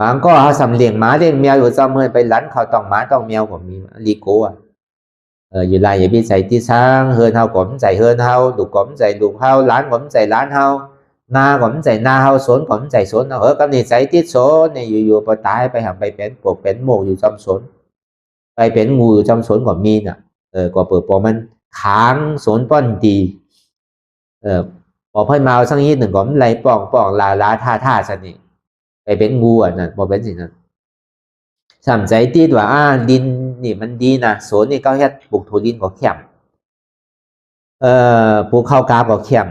บางก็เขาสำเลียงหมาเลี้ยงแมวอยู่จอมเฮินไปหลันเขาต้องหมาต้องแมวก็มีลีโก้อยู่ไรอย่าพี่ใจที่สร้างเฮินเฮาก๋อมใจเฮินเฮาลูกก๋อมใจลูกเฮาล้านก๋อมใจล้านเฮานาก๋อมใจนาเฮาสนก๋อมใจสนก็นี่ใจที่สนเนี่ยอยู่ๆพอตายไปหาไปเป็นปกเป็นโมกอยู่จอมสนไปเป็นงูอยู่จอมสนก็มีน่ะก็เปิดพอมันค้างสนป้อนดีพอพ่อยมาสักนิดหนึ่งก๋อมไหลป่องลาท่าสนิไปเป็นงูนั่นพอเป็นสิ่งนั้นสามใจที่ว่าดินนี่มันดีนะสวนนี่ก็แค่ปลูกถั่วดินก็เข้มปลูกข้าวกาบก็เข้ม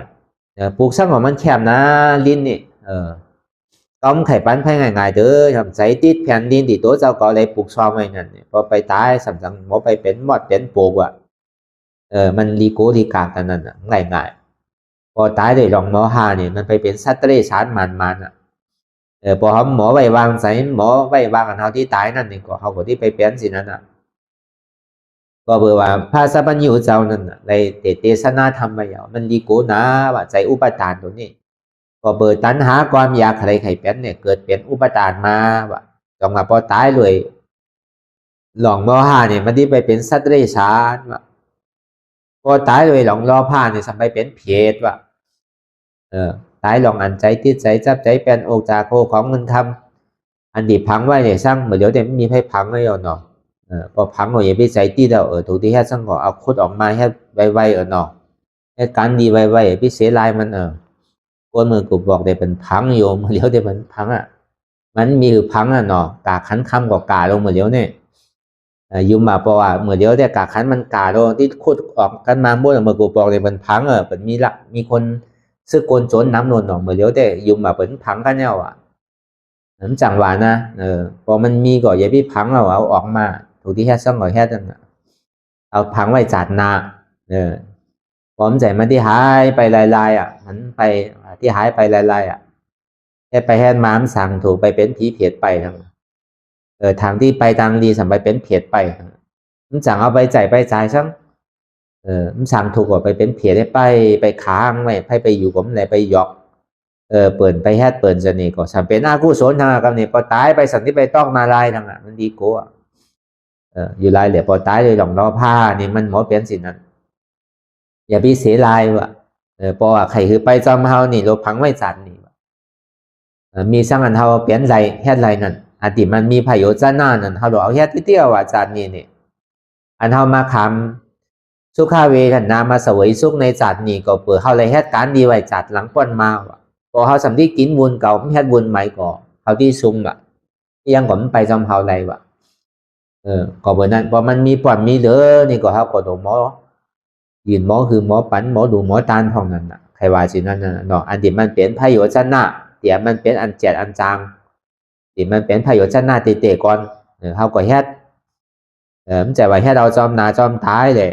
ปลูกสักของมันเข้มนะลิ้นนี่ có khải bán phải ngày ngày thứ làm giấy tít phèn đi thì tối sau có lấy buộc so với này có phải tái sẵn sàng có phải bén mọt bén bùa vậy mình đi cố đi cảกันนั่นngày ngàyพอตายเลยลองหมอหาเนี่ยมันไปเป็นสัตว์เดรัจฉานมันพอเขาหมอไว้วางใส่หมอไว้วางกันเขาที่ตายนั่นนี่ก็เขาก็ที่ไปเป็นสินั่นก็เบื่อว่าพระสัพพัญญูเจ้านั่นเลยเทศนาธรรมไปอย่างมันดีโกนะว่าใจอุปทานตัวนี้ก็เบื่อตัณหาความอยากใครเป็นเนี่ยเกิดเป็นอุปทานมาว่าจงมาพอตายเลยหลองหมอหาเนี่ยมันที่ไปเป็นสัตว์เดรัจฉานว่าพอตายเลยหลองรอผ้าเนี่ยสัมไปเป็นเพศว่าตายลองอันใจที่ใจจับใจเป็นโอจากโคของเงินคำอันดีพังไว้เนี่ยสร้างเหมือนเดี๋ยวแต่ไม่มีให้พังไม่ยอมเนาะพอพังเราอย่าไปใจที่เราถูกที่แค่สร้างก็เอาคุดออกมาแค่ไวๆเนาะแค่การดีไวๆพี่เสียลายมันคนมือกูบอกได้เป็นพังโยมเดี๋ยวได้เป็นพังมันมีคือพังเนาะกาขันคำกับกาลงเหมือนเดี๋ยวเนี่ยยุมมาเพราะว่าเหมือนเดี๋ยวแต่กาขันมันกาโดที่คุดออกกันมาบ้วนมือกูบอกได้เป็นพังเป็นมีหลักมีคนซึ่งคนโจรน้ำนวลหนองเหมือนเดี๋ยวแต่ยุมมาเป็นพังกันเนี่ยน้ำจังหวะนะพอมันมีก็อย่าพี่พังเราเอาออกมาถูกที่แค่ซ่องก่อแค่นั้นเอาพังไว้จัดนาพร้อมใจมันที่หายไปลายมันไปที่หายไปลายแค่ไปแค่ม้ามสั่งถูกไปเป็นผีเพียดไปทั้งทางที่ไปทางดีสั่งไปเป็นเพียดไปมันจังเอาไปใจช่างมันสั่งถูกกว่าไปเป็นเพียดไปค้างไว้ไปอยู่ผมเลยไปหยอกเปิดไปแฮดเปิดจะนี่ก็สัมเป็นอากุศลทางกับนี่พอตายไปสันที่ไปต้องมาลายทางมันดีกว่าอยู่ลายเหลือพอตายเลยหลงล้อผ้านี่มันหมอเป็นสินั้นอย่าพี่เสียลายว่ะพอใครคือไปจอมเฮานี่เราพังไว้จัดนี่มีสร้างอันเฮาเปลี่ยนไรแฮดไรนั่นอันที่มันมีประโยชน์จ้าหน้านั่นเฮาเอาแฮดที่เดียวว่าจัดนี่อันเฮามาคำสุขาเวทนามาสวยสุขในจัดนี่ก็เปิดเฮาเลยแฮดการดีไว้จัดหลังป้นมาว่ะพอเขาสำที่กินบุญเก่าไม่แค่บุญใหม่ก่อเขาที่ซุ่มยังผมไปจำเขาไรวะก็เหมือนนั้นพอมันมีปอดมีเหลือนี่ก็เขาก็ดูหมอยืนหมอคือหมอปันหมอดูหมอตานทองนั่นใครว่าสินั่นเนาะอันที่มันเป็นพระโยชนะเดี๋ยวมันเป็นอันเจ็ดอันจางที่มันเป็นพระโยชนะเตะก่อนเขาก็แฮดมันจะว่าแฮดเราจอมนาจอมท้ายเลย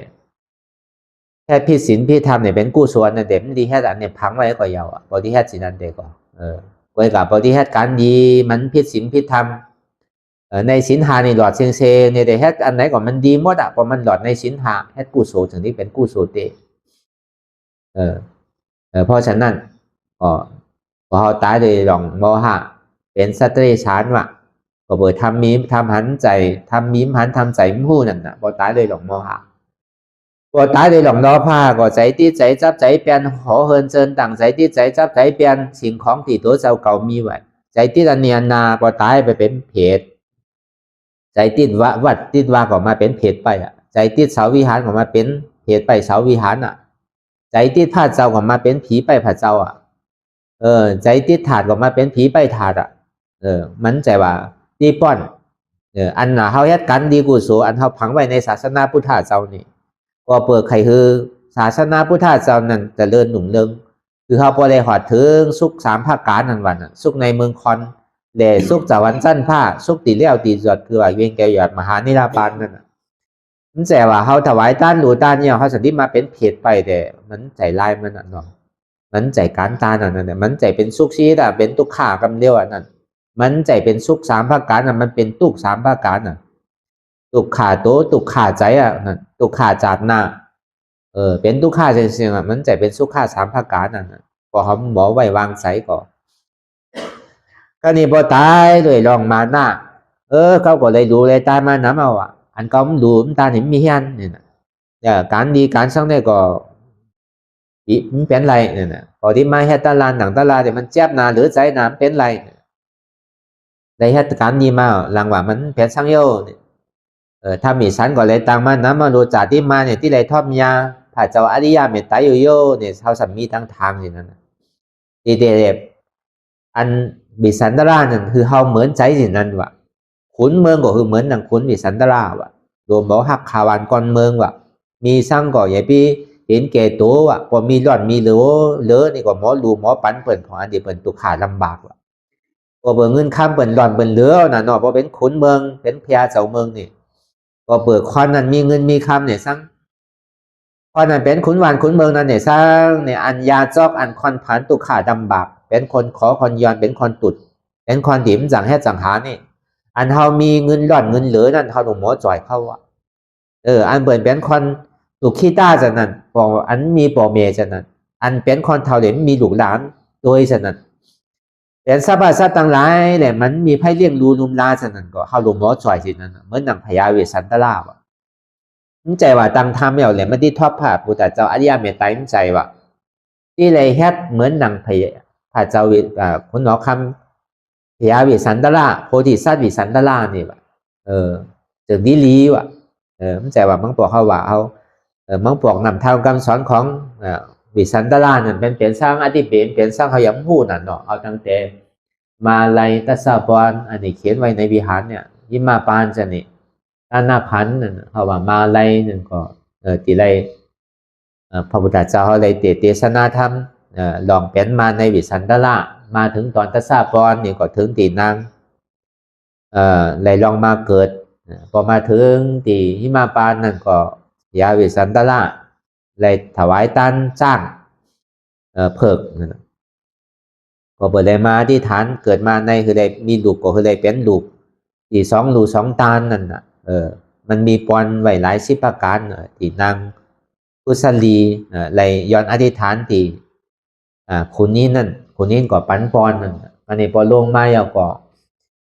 แค่พี่ศีลพี่ธรรมเนี่ยเป็นกู้ส่วนเนี่ยเด็กดีแค่อันเนี่ยพังไว้ก็ยาวพอที่แค่สินันเด็กก็ไว้กับพอที่แค่การดีมันพี่ศีลพี่ธรรมในศีลหานี่หลอดเซงเนี่ยแต่แค่อันไหนก่อนมันดีหมดพอมันหลอดในศีลหาแค่กู้ส่วนถึงที่เป็นกู้ส่วนเตเพราะฉะนั้นพอเขาตายเลยหลงโมหะเป็นสัตว์เดรัจฉานว่ะก็เปิดทำมีมทำหันใจทำมีมหันทำใจมู่นั่นพอตายเลยหลงโมหะพอตายเลยหลงล้อผ้าก็ใจที่ใจจับใจเปลี่ยนขอเฮินเจินต่างใจที่ใจจับใจเปลี่ยนสิ่งของที่ตัวเจ้าเก่ามีไว้ใจที่อันเนียนาพอตายไปเป็นเพศใจติดวัดติดว่าก็มาเป็นเพศไปใจติดเสาวิหารก็มาเป็นเพศไปเสาวิหารใจติดพระเจ้าก็มาเป็นผีไปพระเจ้าใจติดถาดก็มาเป็นผีไปถาดมันใจว่าที่ป้อนอันเขาเฮ็ดกันดีกุศลอันเขาพังไว้ในศาสนาพุทธเจ้านี่ก็เปิดใครคือศาสนาพุทธเจ้านั่นจะเลื่อนหนุ่มเลิงคือเขาพอได้หอดถึงสุขสามภาคการนั่นวันสุขในเมืองคอนแด่สุขจากวันสั้นผ้าสุขตีเลี้ยวตีจดคือว่าเวียงแก้วหยอดมหานิราบานนั่นมันแต่ว่าเขาถวายต้านดูต้านเนี่ยเขาสันติมาเป็นเพจไปแต่มันใจลายมันเนาะมันใจการตานั่นมันใจเป็นสุขชีดเป็นตุกขากำเดียวนั่นมันใจเป็นสุขสามภาคการมันเป็นตุกสามภาคการตุกขาโตตุกขาใจนั่นตุกขาจัดหน้าเป็นตุกขาเสียงมันใจเป็นสุขขาสามภาคการนั่นพอเขาหมอไว้วางใสก่อนก็นี่พอตายเลยลองมาหน้าเขาก็เลยดูเลยตายมาน้ำเอาอันเขาดูตาเห็นมีเฮียนเนี่ยการดีการสร้างได้ก็มันเป็นไรเนี่ยพอที่มาเฮ็ดตลาดหนังตลาดแต่มันเจ็บนาหรือใจน้ำเป็นไรได้เฮ็ดการดีมาหลังว่ามันเป็นสร้างโยถ้ามีชั้นก็เลยตังมาน้ำมาโรจาที่มาเนี่ยที่ไรทอมยาผ่าเจ้าอริยาเมตตาโยโย่เนี่ยเขาสัมมีทั้งทางอย่างนั้นดีเด็บอันบิสันตรานั่นคือเขาเหมือนใจอย่างนั้นว่ะขุนเมืองก็คือเหมือนดังขุนบิสันตราว่ะรวมบอกหักขาวานก่อนเมืองว่ะมีสร้างก่อใหญ่พี่ เห็นแก่ตัวว่ะพอมีร้อนมีเหลือนี่ก็หมอรูหมอปันเปิ่นของอันนี้เปิ่นตุกขาลำบากว่ะพอเบิ่งเงินคำเปิ่นร้อนเปิ่นเหลือน่ะเนาะพอเป็นขุนเมืองเป็นพญาเจ้าเมืองนี่พอเปิดคอนนั้นมีเงินมีคำเนี่ยสั่งคอนนั้นเป็นขุนวานขุนเมืองนั่นเนี่ยสั่งเนี่ยอันยาจอกอันคอนผันตุกขาลำบากเป็นคนขอคนย้อนเป็นคนตุดเป็นคนถิ่มจังแห่จังหานี่อันเฮามีเงินร้อนเงินเหลือนั่นเฮาหลวงหมอจ่อยเข้าอ่ะอันเปิ่นเป็นคนลูกขี้ต้าจะนั่นปออันมีปอเมจะนั่นอันเป็นคนเท่าเหลนมีลูกหลานโดยจะนั่นเป็นสรรพสัตว์ต่างหลายแหละมันมีไพ่เลี้ยงดูลุมลาจะนั่นก็เฮาหลวงหมอจ่อยสินั่นเหมือนหนังพญาเวสสันตราบอ่ะมันใจว่าตังทำแล้วแหละมันที่ทอดผ้าพุทธเจ้าอริยเมตไตรมันใจว่าที่ไรเฮ็ดเหมือนหนังพญาเจ้าคุณหมอคำพญาเวสสันตราโพธิสัตว์เวสสันตรานี่ว่ะจึงดีลีว่ะมันใจว่ามังปอกเขาว่าเอามังปอกนำทางคำสอนของวิสันตรานั่นเป็นเปลี่ยนสร้างอธิเปลี่ยนสร้างเขายังพูดนั่นเนาะเอาตั้งแต่มาลัยตัสสะปอนอันนี้เขียนไว้ในวิหารเนี่ยยิมาปานจะนี่ตานาพันนั่นเขาว่ามาลัยนั่นก็ตีไรพระพุทธเจ้าเขาเลยเทศนาธรรมลองเป็นมาในวิสันตรามาถึงตอนตัสสะปอนนี่ก็ถึงตีนางเลยลองมาเกิดพอมาถึงที่หิมาปานนั่นก็ยาวิสันตราเลยถวายตันจ้างเพิกนั่นก็เปิดเลยมาที่ฐานเกิดมาในคือเลยมีลูกก็คือเลยเป็นลูกที่2 ลูก 2 ตานั่นน่ะมันมีปอนไว้หลายสิบประการที่นางกุศลีเลยย้อนอธิษฐานที่คุณนี้นั่นคุณนี้ก็ปันปอนนั่นอันนี้พอลงมาแล้วก็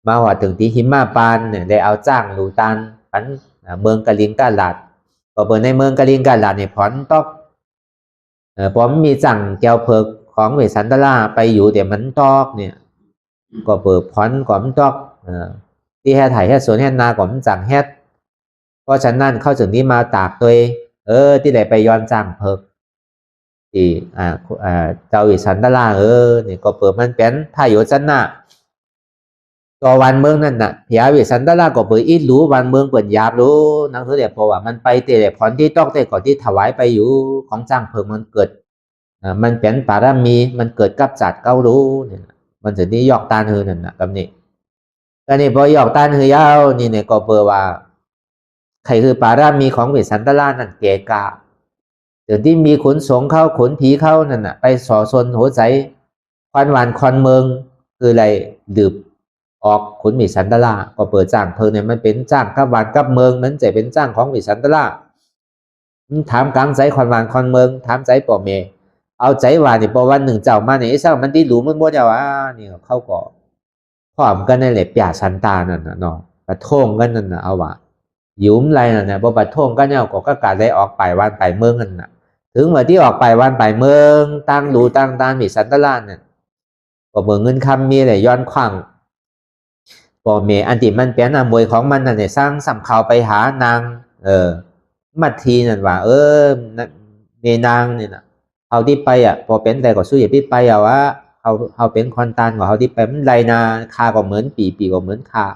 มาว่าถึงที่หิมะปานเนี่ยได้เอาจ้างลูตานปันเมืองกะลิงกาลาดก็เปิดในเมืองกะลิงกาลาดเนี่ยผลตอกผมมีสั่งแก้วเพิกของเวสสันตราไปอยู่แต่มันตอกเนี่ยก็เปิดผลก่อมตอกที่แห่ไถ่แห่สวนแห่นาก่อมสั่งแห่เพราะฉะนั้นเข้าถึงนี้มาตากตัวที่ได้ไปย้อนจ้างเพิกที่เจ้าเวสสันตราเนี่ยก็เปิดมันเป็นพายุจันนาก็วันเมืองนั่นน่ะพญาเวสสันตราก็เปิดอีรู้วันเมืองเปิดยาบรู้นักเรียนเพราะว่ามันไปเตะผลที่ต้องเตะก่อนที่ถวายไปอยู่ของจ้างเพิ่มมันเกิดมันเป็นปารามีมันเกิดกับจัดเก้ารู้เนี่ยมันจะนี่ยอกตานหือนั่นน่ะกับนี่แต่นี่พอยอกตานหือยาวนี่เนี่ยก็เปิดว่าใครคือปารามีของเวสสันตรานั่นเกกาเดี๋ยวที่มีขนสงเข้าขนผีเข้านั่นน่ะไปสอซนหัวใจควันหวานคอนเมืองคืออะไรดื่มออกขุนวิสันตราก็เปิดจ้างเพิ่งเนี่ยมันเป็นจ้างกับวานกับเมืองมันจะเป็นจ้างของวิสันตราถามกลางใจคอนวานคอนเมืองถามใจป่อเมเอาใจว่านี่พอวันหนึ่งเจ้ามาเนี่ยไอ้เจ้ามันที่หลูมันบ่เจ้านี่เข้าก็พร้อมกันนั่นแหละเปียชันตานั่นน่ะเนาะกระทงกันนั่นน่ะเอาว่ายุ่มไรนั่นน่ะบ่กระทงกันเนี่ยก็การได้ออกไปวันไปเมืองนั่นน่ะถึงเมื่อที่ออกไปวันไปเมืองตั้งหลูตั้งตานวิสันตราเนี่ยก็เมืองเงินคำมีอะไรย้อนขวางป่อเมอันที่มันเป็นมวยของมันนั่นเนี่ยสร้างสำเขาไปหานางมัดทีนั่นว่าเมนางเนี่ยนะเขาที่ไปพอเป็นแต่ก็สู้อย่าพี่ไปว่าเขาเป็นคอนตันของเขาที่ไปมันไรนาคาก็เหมือนปีก็เหมือนคา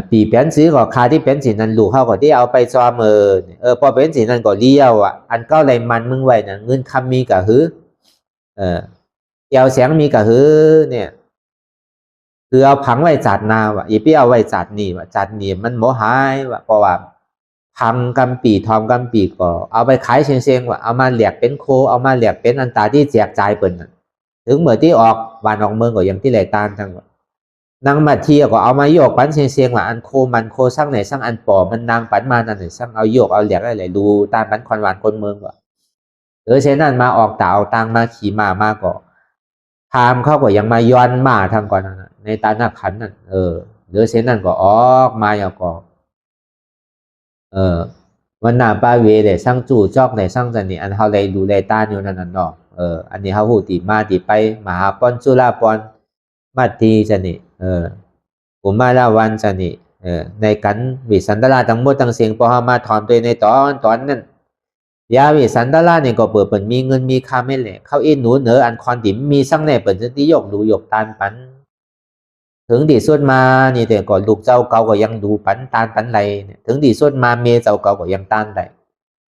ปีเป็นซื้อก็คาที่เป็นสีนั้นลูกเขาก็ที่เอาไปซ้อมพอเป็นสีนั้นก็เลี้ยวอันเก้าไรมันมึงไว้นะเงินคำมีกะหือเกี่ยวเสียงมีกะหือเนี่ยคือเอาผังไว้จัดนาอย่าพี่เอาไว้จัดนี่จัดนี่มันโมหายเพราะว่าพังกำปีทองกำปีก็เอาไปขายเชียงเอามาเหลียกเป็นโคเอามาเหลียกเป็นอันตาที่แจกจ่ายเปิ่นถึงเมื่อที่ออกวานออกเมืองก็ยังที่ไหลตานทั้งนางมาทีก็เอามาโยกปันเชียงอันโคมันโคสร้างไหนสร้างอันปอมันนางปันมานั่นไหนสร้างเอาโยกเอาเหลียกอะไรดูตามปันคอนวานคนเมืองก็เช่นนั้นมาออกตาเอาตังมาขี่มาก็พามเขาก็ยังมาย้อนมาทางก่อนในตาหน้าขันนั่นเช่นนั้นก็ออกมาอย่างก็วันหน้าป้าเวเลยสร้างจู่จอกในสร้างจันนี่อันเขาเลยดูเลยต้านอยู่นั่นเนาะอันนี้เขาหูตีมาตีไปมหาปอนจุฬาปอนมาตีจันนี่ผมมาลาวันจันนี่ในกันวิสันตราทั้งหมดทั้งเสียงพอมาถอนตัวในตอนนั้นยาวิสันตราเนี่ยก็เปิดมีเงินมีค่าไม่แหละเขาอินหนูเหนืออันคอนติมมีสร้างในเปิดจะที่ยกดูยกตานปันถึงดีสุดมานี่แต่ก่อนลูกเจ้าเก่าก็ยังดูปันตานปันไรเนี่ยถึงดีสุดมาเมียเจ้าเก่าก็ยังตานได้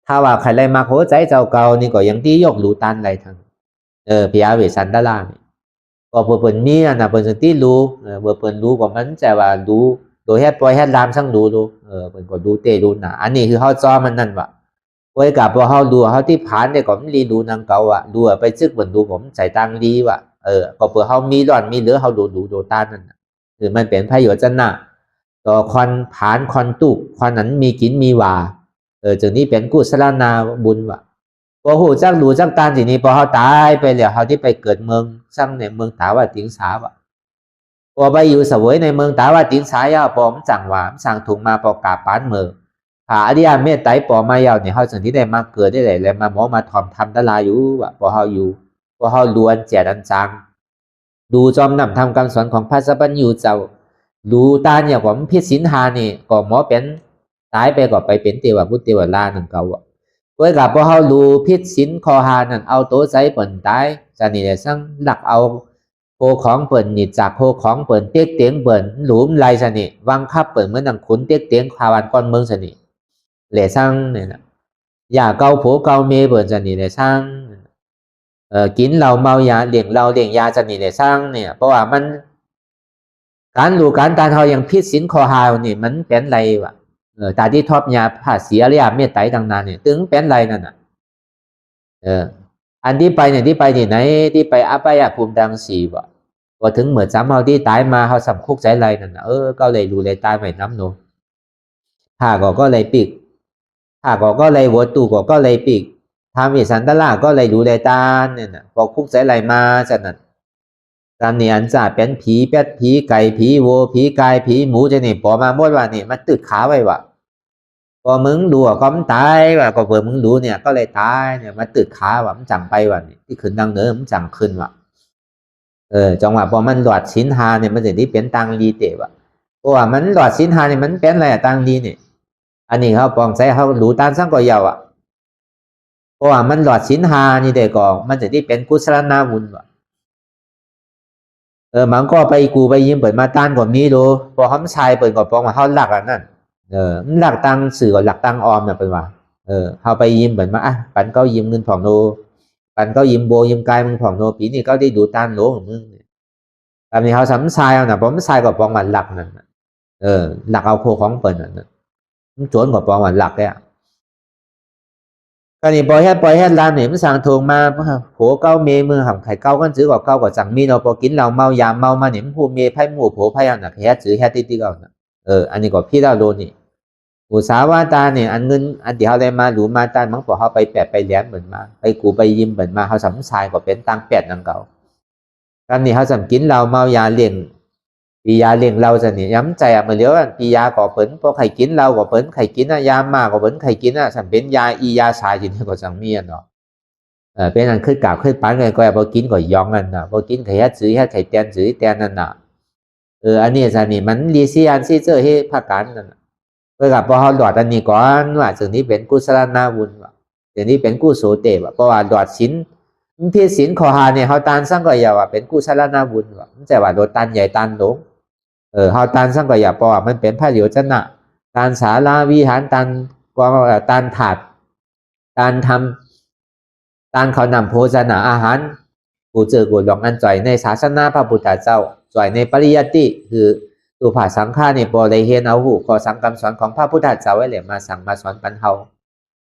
ถ้าว่าใครเลยมาโหใจเจ้าเก่านี่ก็ยังที่ยกรู้ตันไรทั้งพิอาเวสันตลานี่ก็เปิ่นมีนะเปิ่นสันที่รู้เปิ่นรู้ก็มันใจว่ารู้โดยแค่ปล่อยแค่ลามสั่งรู้เปิ่นก็ดูเตรู้หนาอันนี้คือเขาจอมันนั่นวะไว้กับพอเขาดูเขาที่ผ่านเนี่ยก็มันรีดูนางเก่าอ่ะดูไปซึกเปิ่นดูผมใจตังรีวะก็เปิ่นเขามีร้อนมีเหลือเขาดูตานั่นคือมันเป็นพระโยชนะต่อควันผ่านควันตุกควันนั้นมีกินมีว่าจึงนี้เป็นกุศลนาบุญวะพอหูจักดูจักตานทีนี้พอเขาตายไปแล้วเขาที่ไปเกิดเมืองสร้างในเมืองตาวาติงสาวะพอไปอยู่เสวยในเมืองตาวาติงสายาปอมจังหวามสั่งถุงมาปอกาปานเมืองหาอริยเมตไตรปอมายาวเนี่ยเขาสิ่งที่ได้มาเกิดได้เลยมาหมอมาทอมทำตลาอยู่วะพอเขาอยู่พอเขาล้วนเจดันจังดูจอมนำทำคำสอนของพระสัพพัญญูเจ้าดูตาเนี่ยผมพิสินหานี่ก็หมอเป็นตายไปก็ไปเป็นเทวบุตรเทวลาหนึ่งเก่าเว้ยกับพอเขาดูพิสินคอหานั่นเอาตัวใจเปิ่นตายจะนี่เลยสั่งหลักเอาโคของเปิ่นนี่จากโคของเปิ่นเตี้ยเตียงเปิ่นหลุมลายจะนี่วังคับเปิ่นเหมือนดังขุนเตี้ยเตียงขวันก้อนเมืองจะนี่เลยสั่งเนี่ยนะอย่าเกาโผเกาเมเปิ่นจะนี่เลยสั่งกินเหล้าเมายาเลี้ยงเหล้าเลี้ยงยาจะนี่เลยสั่งเนี่ยเพราะว่ามันการรู้การตานเขายังพิสินคอหานี่มันเป็นไรวะตาที่ทอบยาผ่าเสียเรียบเมตไตรดังนั้นเนี่ยถึงเป็นไรนั่นน่ะอันที่ไปเนี่ยที่ไปที่ไหนที่ไปอภัยภูมิดังสี่บ่พอถึงเหมือนซ้ำเขาที่ตายมาเขาสำคุกใจไรนั่นน่ะก็เลยดูเลยตายไม่น้ำโนถ้าก็เลยปีกถ้าก็เลยวัวตู่ก็เลยปีกทำวิสันตลาก็เลยดูเลยตาเนี่ยน่ะพอคุกใจไรมาจะนั่นตามเนี่ยอันจ่าเป็นผีเป็ดผีไก่ผีวัวผีกายผีหมูจะนี่พอมาหมดว่านี่มันตึกขาไว้วะพอมึงดูก็มันตายว่ะก็เผื่อมึงดูเนี่ยก็เลยตายเนี่ยมาตึกขาว่ะมันจังไปว่ะนี่ที่ขึ้นดังเนื้อมันจังขึ้นว่ะจังหวะพอมันหลอดสินหาเนี่ยมันจะที่เป็นตังดีเตะว่ะเพราะว่ามันหลอดสินหาเนี่ยมันเป็นอะไรตังดีเนี่ยอันนี้เขาปองใจเขาดูตานสร้างก็ยาวอ่ะเพราะว่ามันหลอดสินหานี่เด็กก็มันจะที่เป็นกุศลนาบุญว่ะมันก็ไปกูไปยิ้มเปิดมาต้านกว่านี้ดูพอเขาชายเปิดก่อนปองมาเขาหลักอ่ะนั่นหลักตังสื่อกับหลักตังออมเนี่ยเป็นว่าเขาไปยิ้มเปิดมาปันเขายิ้มเงินผ่องโนปันเขายิ้มโบยิ้มกายมึงผ่องโนปีนี้เขาได้ดูต้านโลของมึงตอนนี้เขาสำชายเอาน่ะผมชายกับปองมันหลักนั่นหลักเอาโคของเปิดนั่นมันโจรกับปองมันหลักเนี่ยก็นี่ปล่อยให้ลานเนี่ยมันสั่งทงมาโผเก้าเมมือห่ำไข่เก้ากันซื้อกับเก้ากับจังมีเราพอกินเราเมายาเมามาเนี่ยมันผู้เมไพ่หมู่โผไพ่อันหนักแฮซื้อแฮติ๊กเอาน่ะอันนี้ก็พี่เราโดนนี่อุตสาหวาตาเนี่ยอันเงินอันเดียวอะไรมาหรูมาตามังพอเขาไปแปะไปเลี้ยงเหมือนมาไปกูไปยิ้มเหมือนมาเขาสำชายก็เป็นตังแปดนังเก่ากันนี่เขาสำกินเราเมายาเลี้ยงปียาเลี้ยงเราจะเนี่ยย้ำใจมาเลี้ยวปียาก็เปิ้นพอไข่กินเราก็เปิ้นไข่กินยามาก็เปิ้นไข่กินสำเป็นยาอียาชายจริงก็จังเมียนเนาะเป็นอันขึ้นกาบขึ้นปั้นเลยก็พอกินก็ยองนั่นนะพอกินไข่ยัดซื้อไข่แตนซื้อแตนนั่นน่ะอันนี้จะนี่มันรีเซียนซีเจอให้พักการนั่นเมื่อกับพอเขาหลอดอันนี้ก่อนว่าสิ่งนี้เป็นกุศลนาบุญว่ะสิ่งนี้เป็นกุศลเตว่ะเพราะว่าหลอดสินพิสินขอหาเนี่ยเขาตานสร้างก็อย่าว่าเป็นกุศลนาบุญว่ะมันจะว่าโดนตันใหญ่ตันหลงเขาตานสร้างก็อย่าเพราะว่ามันเป็นพระเหลียวชนะตานสาราวิหารตานกวางตานถาดตานทำตานเขานำโภชนาอาหารกูเจอกูลองอันจ่อยในศาสนาพระพุทธเจ้าจ่อยในปริยัติคือตัวผ่าสังฆาเนี่ยพอได้เห็นเอาหูขอสังคำสอนของพระพุทธเจ้าไว้เลยมาสั่งมาสอนปันเฮา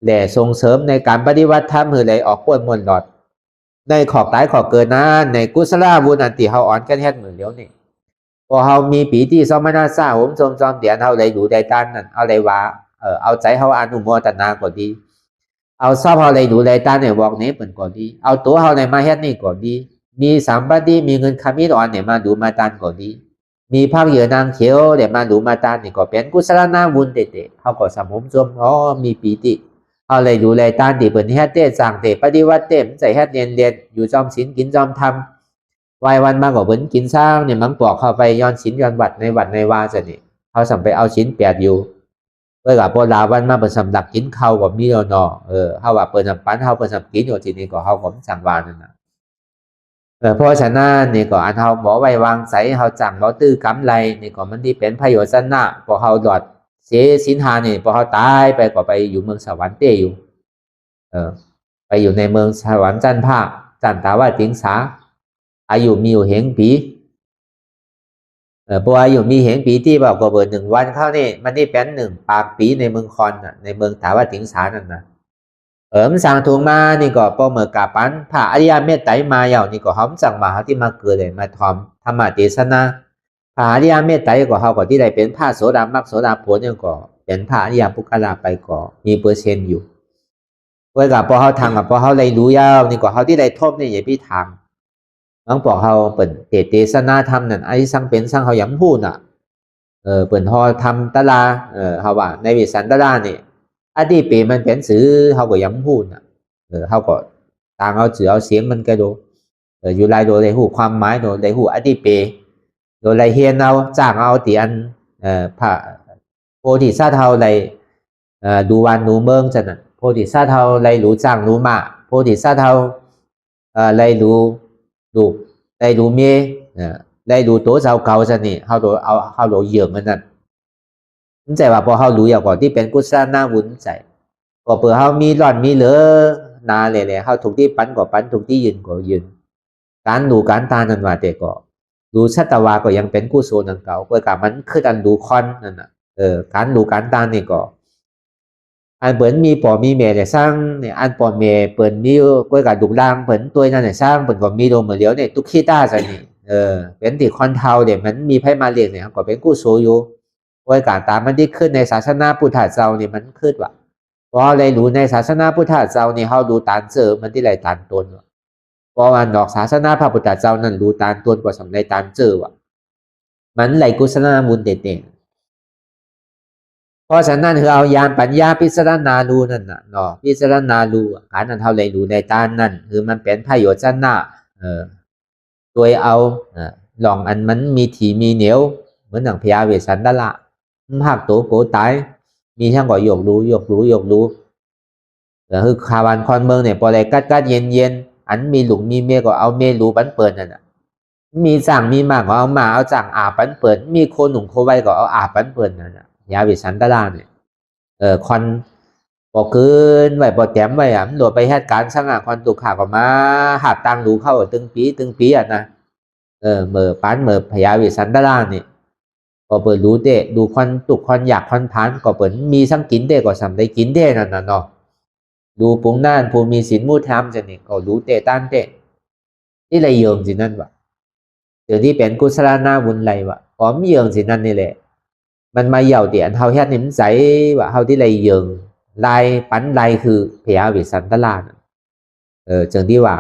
แหล่ส่งเสริมในการปฏิวัติธรรมคือเลยออกป้วนมวลหลอดในขอบตายขอบเกินนะในกุศลบุญอันที่เฮาอ่อนกันแฮกเหมือนเลี้ยวนี่พอเฮามีปีที่สมณะซ่าผมชมจอมเดียนเฮาเลยดูได้ตันนั่นเอาเลยว่าเอาใจเฮาอนุโมทนาก็ดีเอาทรัพย์เฮาเลยดูได้ตันเนี่ยบอกนี้เปิ่นก็ดีเอาตัวเฮาเลยมาเฮ็ดนี่ก็ดีมีสัมปติมีเงินคำมิตรอ่อนเนี่ยมาดูมาตันก็ดีมีภาคเหยื่อนางเขียวเดี๋ยวมาดูมาตานี่ก็เป็นกุศลนาบุญเตะเขาก็สมมจมมีปีติเขาเลยดูแลตาดีเปิดให้เต้สั่งเตะปฏิวัติเต้ใส่ให้เรียนอยู่จอมศีลกินจอมธรรมวัยวันมากกว่าเพิ่นกินสร้างเนี่ยมันปอกเข้าไปย้อนศีลย้อนวัดในวาจะนี่เขาสั่งไปเอาศีลแปดอยู่เพื่อกับโบราณวันมาเปิดสำหรับกินข้าวกับมีเนาะเขาว่าเปิดสำปันเขาเปิดสำกินอยู่ที่นี่ก็เขาก็สั่งวานนั่นนะเพราะฉะนั้นนี่ก็อันเขาบอกไว้วางใส่เขาจังเขาตื้อกำไรนี่ก็มันที่เป็นประโยชน์สั้นนะพอเขาหลอดเสียสินหานี่พอเขาตายไปก็ไปอยู่เมืองสวรรค์เตอยู่ ไปอยู่ในเมืองสวรรค์จันทร์ภาคจันตาวาติงสาอายุมีอยู่เหงปีพออายุมีเหงปีที่บอกก็เบิด1 วันเข้านี่มันนี่เป็น1 ปากปีในเมืองคอนในเมืองตาวาติงสานั่นนะมันสั่งถูกมานี่ก็พอเมื่อกาปันพระอริยเมตไตรมาเยานี่ก็หอมสั่งมาเขาที่มาเกิดเลยมาทอมธรรมเทศนาพระอริยเมตไตรก็เขาก็ที่ได้เป็นพระโสดามักโสดาผลนี่ก็เป็นพระอริยปุคคลาไปก็มีเปอร์เซ็นต์อยู่เว้กับพอเขาทางกับพอเขาเลยรู้ยาวนี่ก็เขาที่ได้ทบนี่อย่าพี่ทางน้องบอกเขาเปิดเทศนาธรรมนั่นไอ้สั่งเป็นสั่งเขาย้ำพูดเปิดฮอทำตะลาเขาว่าในวิสันตะลานี่อดีปีมันเป็นสื่อเขาก็ย้ำพูดเขาก็ต่างเอาสื่อเอาเสียงมันก็ดูอยู่ไรโดยในหูความหมายโดยในหูอดีปีโดยไรเฮียนเอาจ้างเอาตีอันพระโพธิสัตว์เท่าไรดูวันดูเมืองจันโพธิสัตว์เท่าไรรู้จ้างรู้มาโพธิสัตว์เท่าไรรู้ดูไรรู้เมียไรรู้ตัวเจ้าเก่าจันนี่เขาโดเอาเขาโดเยื่อมันนั่นมันใจว่าพอเขารู้อย่างก่อนที่เป็นกุศลน่าวุ่นใจก็เผื่อเขามีร้อนมีเหลือนาเลยเขาถูกที่ปั้นก็ปั้นถูกที่ยืนก็ยืนการดูการตานั่นว่าแต่ก็ดูชัตวาก็ยังเป็นกุศลนั่นเก่าก็กับมันคือการดูคอนนั่นน่ะการดูการตานี่ก็อันเปิดมีปอมีเมย์เนี่ยสร้างเนี่ยอันปอเมย์เปิดมีก็กับดูล่างเปิดตัวนั่นเนี่ยสร้างเปิดก็มีโดมเหมือนเดียวเนี่ยตุกขี้ตาใส่นี่เป็นที่คอนเทาเดี๋ยวมันมีไพ่มาเรียกเนี่ยก็เป็นกุศลอยู่ก็กับตามมันที่ขึ้นในศาสนาพุทธเจ้าเนี่ยมันขึ้นว่ะเพราะอะไรรู้ในศาสนาพุทธเจ้านี่เขาดูตานเจอมันที่ไรตานตนเพราะว่าดอกศาสนาพระพุทธเจ้านั้นรู้ตานตนกว่าสำในตานเจอว่ะมันไหลกุศลมุนเต่งเพราะฉะนั้นคือเอายานปัญญาพิจารณาดูนั่นน่ะเนาะพิจารณาดูการนั้นเท่าไรรู้ในตานนั่นคือมันเป็นประโยชน์ชั้นหน้าโดยเอาหลองอันมันมีถี่มีเหนียวเหมือนอย่างพญาเวสสันดละภาคโตโกตายมีช่างก่อโยกรู้แต่คือคาวันคอนเมืองเนี่ยพอไรกัดเย็นอันมีหลุมมีเมียก็เอาเมียรู้ปันเปิดนั่นน่ะมีสั่งมีมากก็เอามาเอาสั่งอาปันเปิดมีโคหนุ่มโคไวก็เอาอาปันเปิดนั่นน่ะยาวิสันตะลาเนี่ยคอนพอคืนไว้พอแต้มไว้มันโดดไปเหตุการณ์ช่างคอนตุกขาก็มาหาตังรู้เข้าตึงปีนะเมื่อปานเมื่อพญาวิสันตะลาเนี่ยก็เปิดรู้เตะดูคอนตุกคอนอยากคอนผ่านก็เปิดมีซ้ำกินเตะก็สำได้กินเตะนั่นน่ะเนาะดูปุงน่านภูมีศีลมูทามจะนี่ก็รู้เตะต้านเตะที่ไรเยิงสินั่นวะเดี๋ยวที่เป็นกุศลนาบุญไรวะพร้อมเยิงสินั่นนี่แหละมันมาเหย่าเตียนเฮาเฮ็ดนี่มันใจว่าเฮาที่ไรเยิงลายปันลายคือพญาวิสันตะลาจังที่ว่า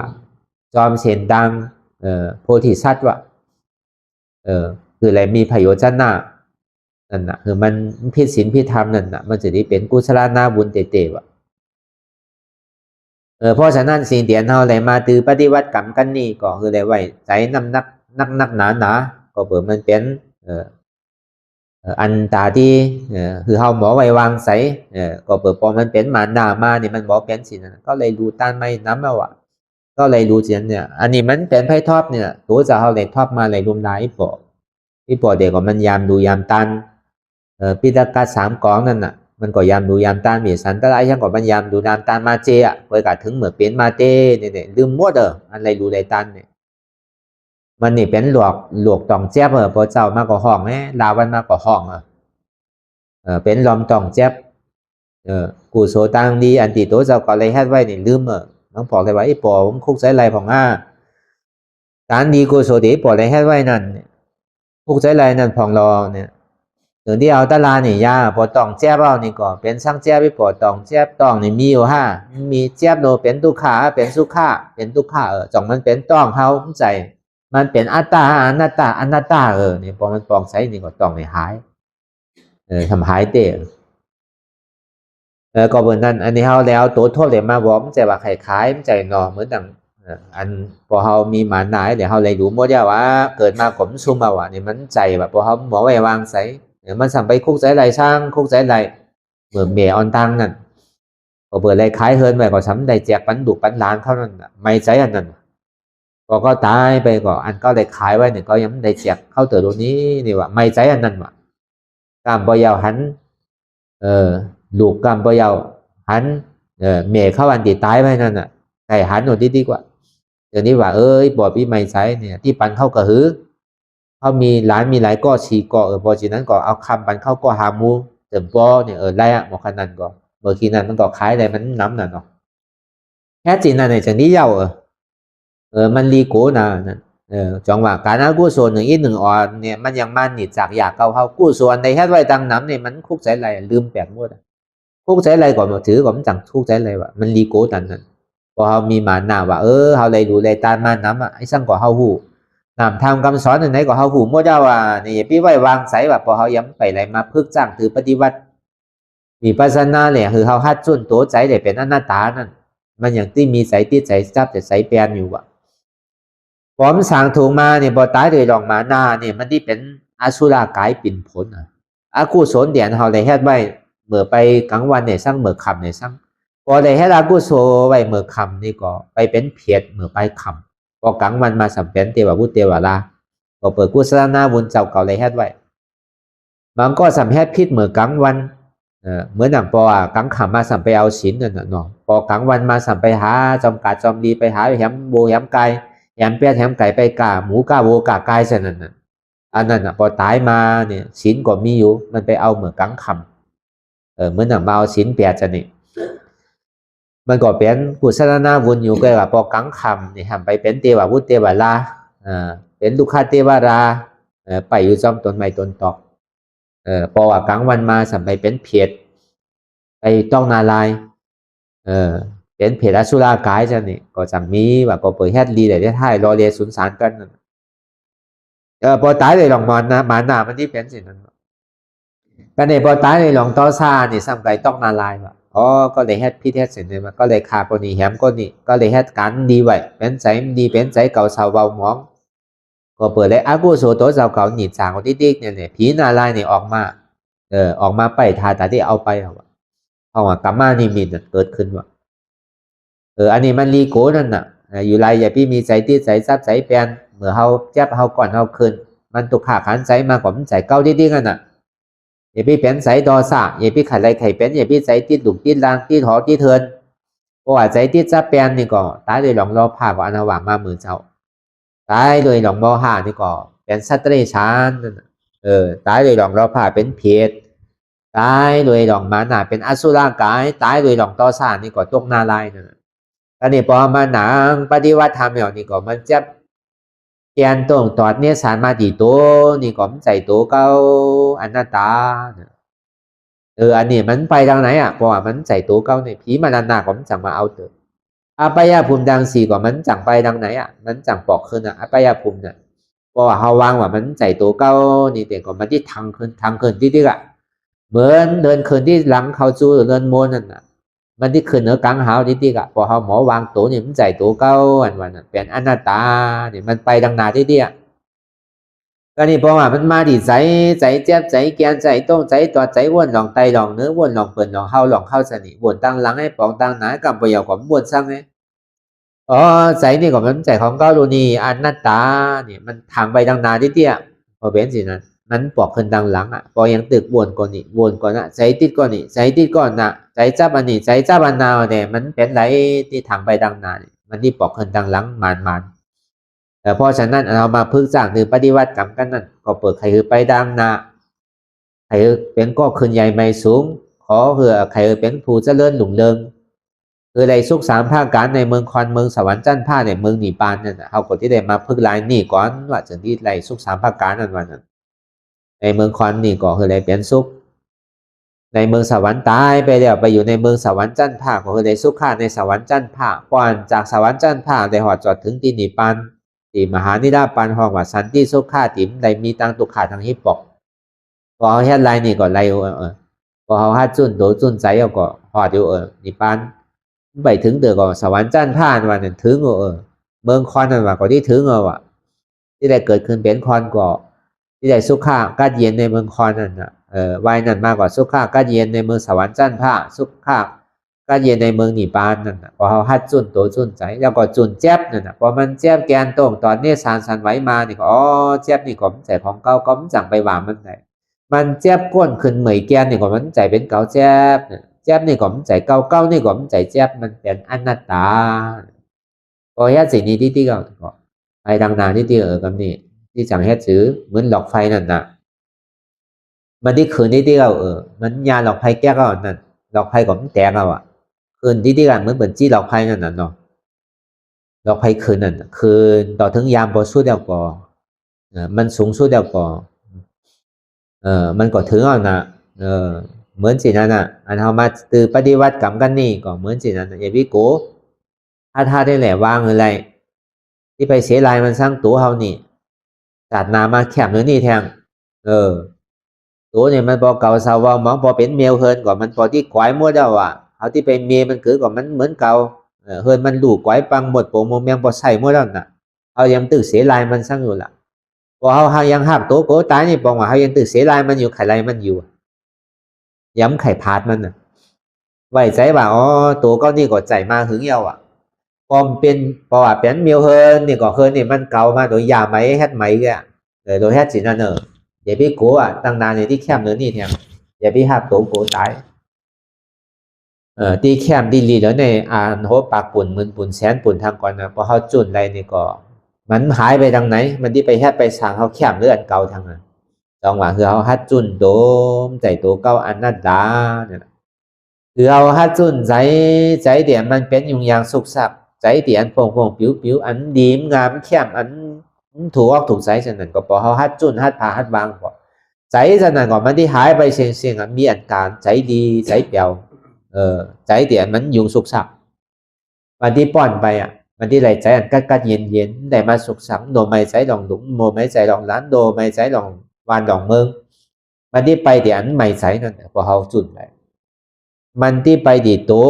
จอมเสียนดังโพธิสัตว์วะคืออะไรมีประโยชน์ชั้นหน้านั่นน่ะคือมันพิศีลพิธรรมนั่นน่ะมันจะได้เป็นกุศลนาบุญเตะวะเพราะฉะนั้นสิ่งเดียนเฮาเลยมาตือปฏิวัติกรรมกันนี่ก็คือได้ไว้ใจน้ำนักหนาก็เปิดมันเป็นอันตาที่คือเฮาหมอไว้วางใสก็เปิดพอมันเป็นมาหน้ามาเนี่ยมันบอกเป็นสินะก็เลยดูต้านไม่น้ำแล้วอ่ะก็เลยดูเสียเนี่ยอันนี้มันเป็นไพ่ทอบเนี่ยตัวจะเฮาเลยทอบมาเลยรุมลายอีปอเด็กก็มันยามดูยามตันพิธกัด3 กองนั่นน่ะมันก็ยามดูยามตันมีสันตะไลช่างก็มันยามดูยามตันมาเจอ่ะเปิดกัดถึงเหมือนเป็นมาเจเนี่ยลืมหมดอันไรดูไรตันเนี่ยมันนี่เป็นหลวกตองแจ๊บพอเจ้ามากกว่าห้องลาวันมากกว่าห้องเป็นลอมตองแจ๊บกูโซตังดีอันตีโตเจ้าก็เลยให้ไว้นี่ลืมน้องบอกเลยว่าไอ้ปอผมคุกใส่ไรของการดีกูโซดีปอเลยให้ไว้นั่นคุกใส่ไรนั่นพองรอเนี่ยถึงที่เอาตะลานี่ยาพอตองแจ๊บเอานี่ก็เป็นช่างแจ๊บไปปอตองแจ๊บตองนี่มีอยู่มีแจ๊บโนเป็นตุขาเป็นสุขาเป็นตุขาจ่องมันเป็นต้องเฮาใจมันเป็นอัตตาอนัตตาเนี่ยพอมันปองใช้นี่ก็ต้องไม่หายทำหายเตะก็เหมือนนั้นอันนี้เฮาแล้วตัวโทษเลยมาบอกมันใจว่าขายมันใจนอเหมือนดังอันพอเฮามีหมาหนายเดี๋ยวเฮาเลยรู้หมดว่าเกิดมาขมซุ่มมาว่ะนี่มันใจแบบพอเฮาหมอไว้วางใส่มันสั่งไปคุกใส่ไรช่างคุกใส่ไรเหมือนเมียออนตังนั่นพอเปิดไรขายเฮิร์นไปก็ซ้ำได้แจกปันดุปันล้านเขานั่นไม่ใจอันนั้นพอก็ตายไปก็อันก็ได้ขายไว้เนี่ยก็ยังได้แจกเข้าตัวนี้นี่ว่าไม่ใจอันนั้นว่ะกามปยาวหันลูกกามปยาวหัน เมย์เข้าวันตีตายไปนั่นน่ะไก่หันหนดดีกว่าเดี๋ยวนี้ว่าบ่พี่ไม่ใช้เนี่ยที่ปันเข้ากระหือเขามีหลานมีหลายก็ฉีก็พอจีนั้นก็เอาคำปันเข้าก็หามูเติมปอเนี่ยไรอ่ะหมอขนาดก็เมื่อกี้นั้นมันก็ขายอะไรมันน้ำน่ะเนาะแค่จีนั้นในจากนี้เย้ามันรีโกนะนั่นจังว่าการเอากู้ส่วนหนึ่งอีกหนึ่งอ่อนเนี่ยมันยังมันหนีจากอยากเขากู้ส่วนในแค่ไว้ตังน้ำเนี่ยมันคุกใจอะไรลืมแปลกหมดคุกใจอะไรก่อนมาถือก่อนมันจังคุกใจอะไรวะมันรีโกนั่นนั่นพอเขามีมาหน้าว่าเขาเลยดูเลยตามาน้ำไอ้สั่งก็เขาหูนำทำคำสอนไหนก็เขาหูมั่วเจ้าว่านี่พี่ไว้วางใส่ว่าพอเขาย้ำไปอะไรมาพึกจ้างถือปฏิวัติมีปัสนาเนี่ยคือเขาฮัดจุนตัวใจเด็เป็นอนัตตานั่นมันอย่างที่มีใส่ที่ใส่จับแต่ใส่เปลี่ยนอยู่ว่ะผมสั่งถูกมาเนี่ยพอตายโดยลองมาหน้าเนี่ยมันที่เป็นอสุรกายปิ่นผลอากุศลเดียนเขาเลยเฮ็ดไว้เมื่อไปกลางวันเนี่ยสั่งเมื่อคำเนี่ยสั่งพอได้เฮ็ดอากุศลไว้เมื่อคำนี่ก็ไปเป็นเพียรเมื่อไปคำพอกลางวันมาสัมเป็นเทวบุตรเทวราก็เปิดกุศลนาบุญเจ้าเก่าเลยเฮ็ดไว้มันก็สัมเฮ็ดพิษเมื่อกลางวันเหมือนอย่างพอกลางค่ำมาสัมไปเอาศีลนั่นน่ะเนาะพอกลางวันมาสัมไปหาจอมกาจอมดีไปหาแหมโบแหมไก่แหมเปียแหมไก่ไปกาหมูกาโบกาไก่เช่นนั้นน่ะอันนั้นพอตายมาเนี่ยศีลก็มีอยู่มันไปเอาเมื่อกลางค่ำเหมือนอย่างมาเอาศีลเปียจะนี่มันก็เป็นกุศลนาบุญอยู่ก็ว่าพอกลางค่ำนี่ทำไปเป็นเทวบุตรเทวราเป็นลูกค้าเทวราไปอยู่จอมต้นไม้ต้นตอกพอว่ากลางวันมาสัมไปเป็นเพียรไปต้องนาลายเป็นเพียรอสุรากายจะนี่ก็จังมีว่าก็เปิดแฮดลีได้ท้ายรอเรียสุนสารกันพอตายเลยลองมาหน้ามันที่เป็นสิ่งนั้นก็ในพอตายเลยลองต่อซานี่สัมไปต้องนาลายว่ะก็เลยแฮดพิเทศสิ่งนี้มาก็เลยขาคนนี้แหมคนนี้ก็เลยแฮดการดีไว้เป็นใจดีเป็นใจเก่าสาวเบาหมองก็เปิดเลยอากุโสตัวสาวเก่าหนีจางของที่เนี่ยผีนาลายเนี่ยออกมาไปทาแต่ที่เอาไปเอาว่ากรรมานิมิตเกิดขึ้นว่ะอันนี้มันรีโกนั่นน่ะอยู่ไรอย่าพี่มีใจที่ใจซับใจเปลี่ยนเมื่อเขาเจ็บเขาก่อนเขาขึ้นมันตุกขาขันใจมากกว่ามันใจเก้าที่กันน่ะอย่าพี่เป็นใจดอซ่าอย่าพี่ขัดไรไข่เป็นอย่าพี่ใจที่ดุที่ลางที่หอที่เทินเพราะว่าใจที่ซับเปลี่ยนนี่ก็ตายโดยหลงรอผ่าก็อนาวางมามือเจ้าตายโดยหลงบ่ห่านี่ก็เป็นสัตว์เดรัจฉานตายโดยหลงรอผ่าเป็นเพียรตายโดยหลงมาหนาเป็นอสุรกายตายโดยหลงต่อซ่านี่ก็ตกนาลายนั่นตอนนี้พอมาหนังปฏิวัติธรรมอย่างนี้ก็มันจะเปลี่ยนตรงตอดเนี่ยสารมาดีตัวนี่ก็มันใจตัวเก้าอนัตตาอันนี้มันไปทางไหนเพราะว่ามันใจตัวเก้าเนี่ยผีมานาก็มันจังมาเอาเถอะอภัยภูมิดังสี่ก็มันจังไปทางไหนมันจังปอกขึ้นอภัยภูมิเนี่ยเพราะว่าเขาวางว่ามันใจตัวเก้านี่แต่ก็มันที่ทางขึ้นที่เหมือนเดินขึ้นที่หลังเขาจูเดินโมนั่นมันที่ขึ้นเหนือกลางหาวที่พอเขาหมอวางตัวนี่มันใจตัวเก้าวันเป็นอนัตตาเนี่ยมันไปดังนาที่ก็นี่เพราะว่ามันมาดีใจเจ็บใจเกียนใจต้องใจตัวใจวนหลองไตหลองเนื้อวนหลองเปิดหลองเข้าสนิวนตั้งหลังให้ปองตั้งหนากับประโยชน์ของวนซ้ำไงใจนี่ก็มันใจของเก้าดูนี่อนัตตาเนี่ยมันทางไปดังนาที่พอเป็นสินะมันปอกขึ้นดังหลังพอยังตึกวนก่อนนี่วนก่อนนะใจติดก่อนนี่ใจติดก่อนนะใจจับอันนี้ใจจับอันนาวเนี่ยมันเป็นไรที่ทางไปดังนาเนี่ยมันที่ปอกขึ้นดังหลังมันแต่เพราะฉะนั้นเรามาพึ่งสร้างหรือปฏิวัติกรรมกันนั่นก็เปิดใครคือไปดังนาใครเป็นก็ขึ้นใหญ่ไม่สูงขอเพื่อใครเป็นผู้เจริญหลุ่งเริงคือในสุขสามภาคการในเมืองคอนเมืองสวรรค์จันทร์ผ้าในเมืองหนีปานนั่นเขาก็ที่ได้มาพึ่งลายนี่ก่อนว่าจะที่ไรสุขสามภาคการนั่นวันนั้นในเมืองคอนนี่ก็คืออะไรเป็นสุขในเมืองสวรรค์ตายไปแล้วไปอยู่ในเมืองสวรรค์จันทร์ผ้าก็คือได้สุขข้าในสวรรค์จันทร์ผ้าก่อนจากสวรรค์จันทร์ผ้าได้หอดจอดถึงที่หนีปานที่มหานิราปานห้องว่าสันติสุขข้าติ๋มได้มีตังตุกขาทางฮิปปอกพอเขาเฮ็ดไรนี่ก็ไรพอเขาฮัดจุนโดจุนใจเอาก็หอดอยู่หนีปานไปถึงเดือก็สวรรค์จันทร์ผ้าวันนั้นถึงเมืองคอนนั่นว่าก็ที่ถึงว่ะที่ได้เกิดขึ้นเป็นคอนก็ที่ได้สุขข้ากัดเย็นในเมืองคอนนั่นวัยนั้นมากกว่าสุขข้ากัดเย็นในเมืองสวรรค์จันทร์ผ้าสุขข้ากัดเย็นในเมืองหนีปานนั่นพอเขาฮัดจุนโตจุนใจแล้วก็จุนแจ๊บนั่นพอมันแจ๊บแกนตรงตอนนี้สันไหวมานี่ก็แจ๊บนี่ก็มันใจของเก่าก็มันจังไปว่ามันไหนมันแจ๊บก้นขึ้นเหมยแกนนี่ก็มันใจเป็นเก่าแจ๊บ แจ๊บนี่ก็มันใจเก้านี่ก็มันใจแจ๊บมันเป็นอนัตตาพอเฮ็ดสิ่งนี้ที่ก็ไปดังนาที่กับนี่ที่จังเฮ็ดซื้อเหมือนหลอกไฟนั่นน่ะมันที่คืนที่เรามันยาหลอกไฟแก้ก็นั่นหลอกไฟก็มันแตกเอาอ่ะคืนที่กันเหมือนจี้หลอกไฟนั่นน่ะเนาะหลอกไฟคืนนั่นคืนต่อถึงยามพอสู้เดียวก็มันสูงสู้เดียวก็มันก็ถึงเอาน่ะเหมือนสินั่นน่ะอันเฮามาตือปฏิวัติกรรมกันนี่ก็เหมือนสินั่นอย่าวิโกถ้าได้แหละวางอะไรที่ไปเสียลายมันสร้างตัวเฮานี่จัดนามาแคบเนื้อนี่แทงตัวเนี่ยมันพอเก่าสาวมองพอเป็นเมียวเฮินก่อนมันพอที่กวายมั่วเจ้าอ่ะเอาที่ไปเมียมันคือก่อนมันเหมือนเก่าเฮินมันดูกวายปังหมดโปโมเมียงพอใส่มั่วแล้วน่ะเอายังตื่นเสียลายมันสร้างอยู่ละพอเฮายังหักตัวโกตายนี่ปองว่าเฮายังตื่นเสียลายมันอยู่ไข่ลายมันอยู่ย้ำไข่พาดมันน่ะไว้ใจว่าอ๋อตัวก็นี่ก็ใจมาหึงเยาอ่ะพอเป็นพอว่าเป็นเมียวเฮินนี่ก็เฮินนี่มันเก่ามาโดยยาไหมเฮ็ดไหมแกโดยเฮ็ดสินั่นอย่าไปโกอ่ะตั้งนานในที่แคบเนื้อนี่เนี่ยอย่าไปหักตัวโกตายที่แคบดีลีแล้วในอ่านโหปากปุ่นมืนปุ่นแสนปุ่นทางก่อนนะพอเขาจุนอะไรนี่ก็มันหายไปทางไหนมันที่ไปแค่ไปสั่งเขาแคบเลือดเก่าทางนั้นลองว่าคือเขาฮัดจุนโดมใจตัวเก่าอันนั้นดาเนี่ยคือเขาฮัดจุนใจเดียนมันเป็นยุ่งยางสุกสับใจเดียนโป่งผิวอันดีมงามแคบอันถูกออกถูกใจฉะนั้นก็พอเขาฮัดจุนฮัดพาฮัดบางพอใจฉะนั้นก็มันที่หายไปเสียงมีอาการใจดีใจเปล่าใจเดียนมันยุ่งสุกสับวันที่ป้อนไปอ่ะมันที่ไหลใจอันกัดเย็นได้มาสุกสับโดไม่ใจลองหลุมโมไม่ใจลองล้านโดไม่ใจลองวานลองเมืองมันที่ไปเดียนไม่ใจนั่นพอเขาจุนไปมันที่ไปดีตั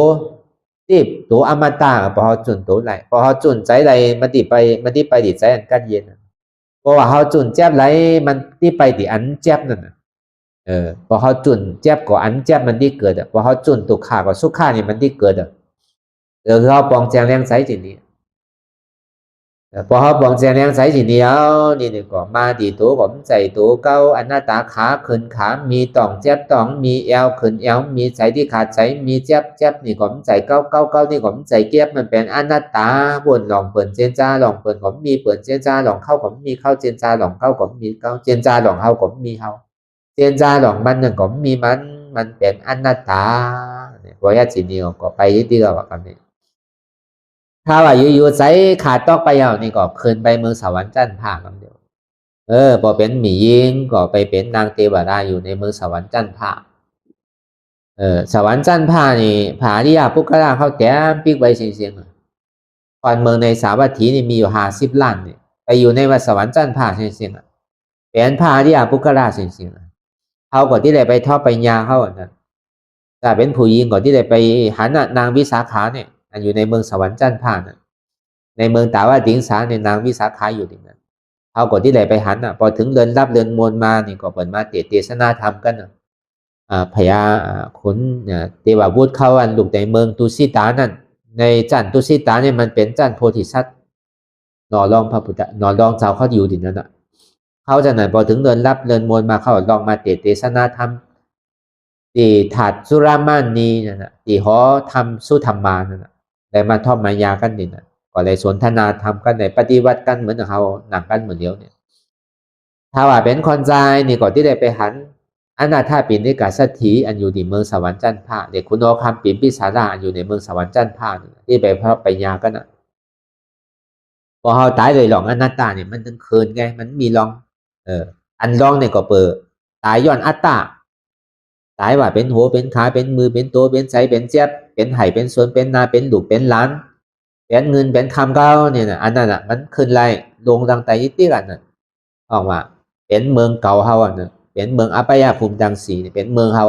วอมตะพอเขาจุนตัวไหลพอเขาจุนใจไหลมันที่ไปดีใจอันกัดเย็นเพราะว่าเขาจุนแจ๊บไหลมันที่ไปดีอันแจ๊บนั่นพอเขาจุนแจ๊บก็อันแจ๊บมันที่เกิดพอเขาจุนตุกขาก็สุขานี่มันที่เกิดคือเขาปองแจงแรงใสจีนี้พอเขาปองแจงแรงใสจีนี้นี่ก็มาดีตัวผมใจตัวเก้าอันหน้าตาขาขึ้นขามีต่องแจ๊บต่องมีเอวขึ้นเอวมีใจที่ขาดใจมีแจ๊บนี่ผมใจเก้านี่ผมใจเก็บมันเป็นอันหน้าตาบนหลองเปิ่นเจนจ้าหลองเปิ่นผมมีเปิ่นเจนจ้าหลองเข้าผมมีเข้าเจนจ้าหลองเข้าผมมีเข้าเจนจ้าหลองเข้าผมมีเข้าเจนจ้าหลองมันหนึ่งผมมีมันเป็นอันหน้าตาพอแค่จีนี้ก็ไปที่เราแบบนี้ถ้าว่าอยู่ใจขาดตอกไปเอานี่ก็คืนไปเมืองสวรรค์จันทร์ผ่ากันเดียวพอเป็นหมียิงก็ไปเป็นนางเทวดาอยู่ในเมืองสวรรค์จันทร์ผ่าสวรรค์จันทร์ผ่านี่ผาที่ยาพุกกะลาเขาแต้มปิ๊กใบเสียงก่อนเมืองในสาวัตถีนี่มีอยู่50 ล้านเนี่ยไปอยู่ในวัดสวรรค์จันทร์ผ่าเสียงเป็นผาที่ยาพุกกะลาเสียงเขาก่อนที่ได้ไปทอดไปยาเขาอันนั้นแต่เป็นผู้หญิงก่อนที่ได้ไปหันนางวิสาขาเนี่ยอยู่ในเมืองสวรรค์จันทร์ผ่านในเมืองตาว่าดิงสาในนางวิสาขาอยู่ที่นั่นเขาก่อนที่ไหลไปหันพอถึงเรือนรับเรือนมวลมานี่ก็เปิดมาเทศนาธรรมกันพญาขุนเทวบุตรเข้าอันลูกในเมืองตุสิตานั่นในจันตุสิตาเนี่ยมันเป็นจันโพธิสัตว์นอรองพระพุทธนอรองเจ้าเขาอยู่ที่นั่นเขาจากนั้นพอถึงเรือนรับเรือนมวลมาเขาลองมาเทศนาธรรมที่ถาดสุรามานีนั่นที่หอทำสุธรรมานั่นได้มาทอดมายากันนี่นะก็เลยสนทนาทำกันในปฏิวัติกันเหมือนเขาหนังกันเหมือนเดียวเนี่ยถ้าว่าเป็นคนใจนี่ก่อนที่ได้ไปหันอนาถาปิณฑิกาสัตถีอันอยู่ในเมืองสวรรค์จันทร์ผ่าเด็กคุณโอคำปิ่นพิสาราอันอยู่ในเมืองสวรรค์จันทร์ผ่าที่ไปพระไปยากันพอเขาตายเลยหลองอนัตตาเนี่ยมันถึงคืนไงมันมีลองอันลองเนี่ยก็เปิดตายย้อนอัตตาตายว่าเป็นหัวเป็นขาเป็นมือเป็นตัวเป็นใจเป็นเจ็บเป็นไห่เป็นส่วนเป็นนาเป็นดุเป็นล้านเป็นเงินเป็นคำเก้าเนี่ยนะอันนั้นมันขึ้นไล่ลงดังไตยิติกันออกมาเป็นเมืองเก่าเฮาเป็นเมืองอภัยภูมิดังสีเป็นเมืองเฮา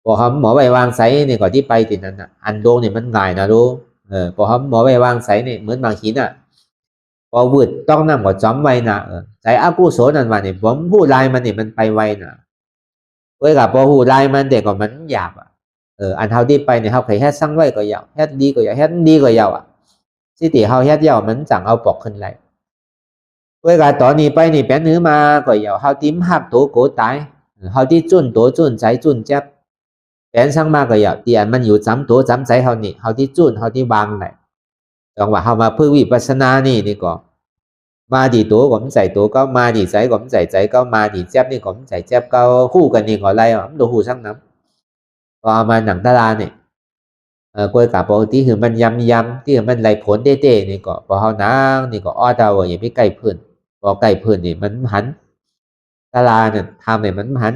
พอเขาหมอไปวางไสเนี่ยก่อนที่ไปติดนั้นอันโดงเนี่ยมันง่ายนะรู้พอเขาหมอไปวางไสเนี่ยเหมือนบางหินพอวืดต้องนำก็จอมไว้นะใจอากุโสนั่นว่าเนี่ยผมผู้ลายมันเนี่ยมันไปไวนะเว้ยกับพอผู้ลายมันเด็กกว่ามันหยาบอันเท่าที่ไปเนี่ยเขาเคยแฮ็ดสั่งไว้ก็ยาวแฮ็ดดีก็ยาวแฮ็ดดีก็ยาวสิติเขาแฮ็ดยาวมันจังเอาปอกขึ้นไรเว้ยกับตอนนี้ไปนี่เป็นเนื้อมาก็ยาวเขาติ้มหักตัวโกตายเขาที่จุนตัวจุนใจจุนเจ็บแ เป็นช่างมากก็อย่าเตียนมันอยู่จำตัวจำใจเขานี่เขาที่จุดเขาที่วางไหนจังหวะเขามาพึ่งวิปัสสนานี่ก็มาดีตัวก็ใจตัวก็มาดีใจก็ใจก็มาดีเจ็บนี่ก็ใจเจ็บก็คู่กันนี่ก็ไรอ่ะมันดูหูช่างน้ำพอมาหนังตาลาเนี่ยกล้วยกับปกติคือมันยำที่มันไหลผลเต้ๆนี่ก็พอเขานั่งนี่ก็อ้อดาวอย่างไม่ใกล้พื้นพอใกล้พื้นนี่มันหันตาลาเนี่ยทำเนี่ยมันหัน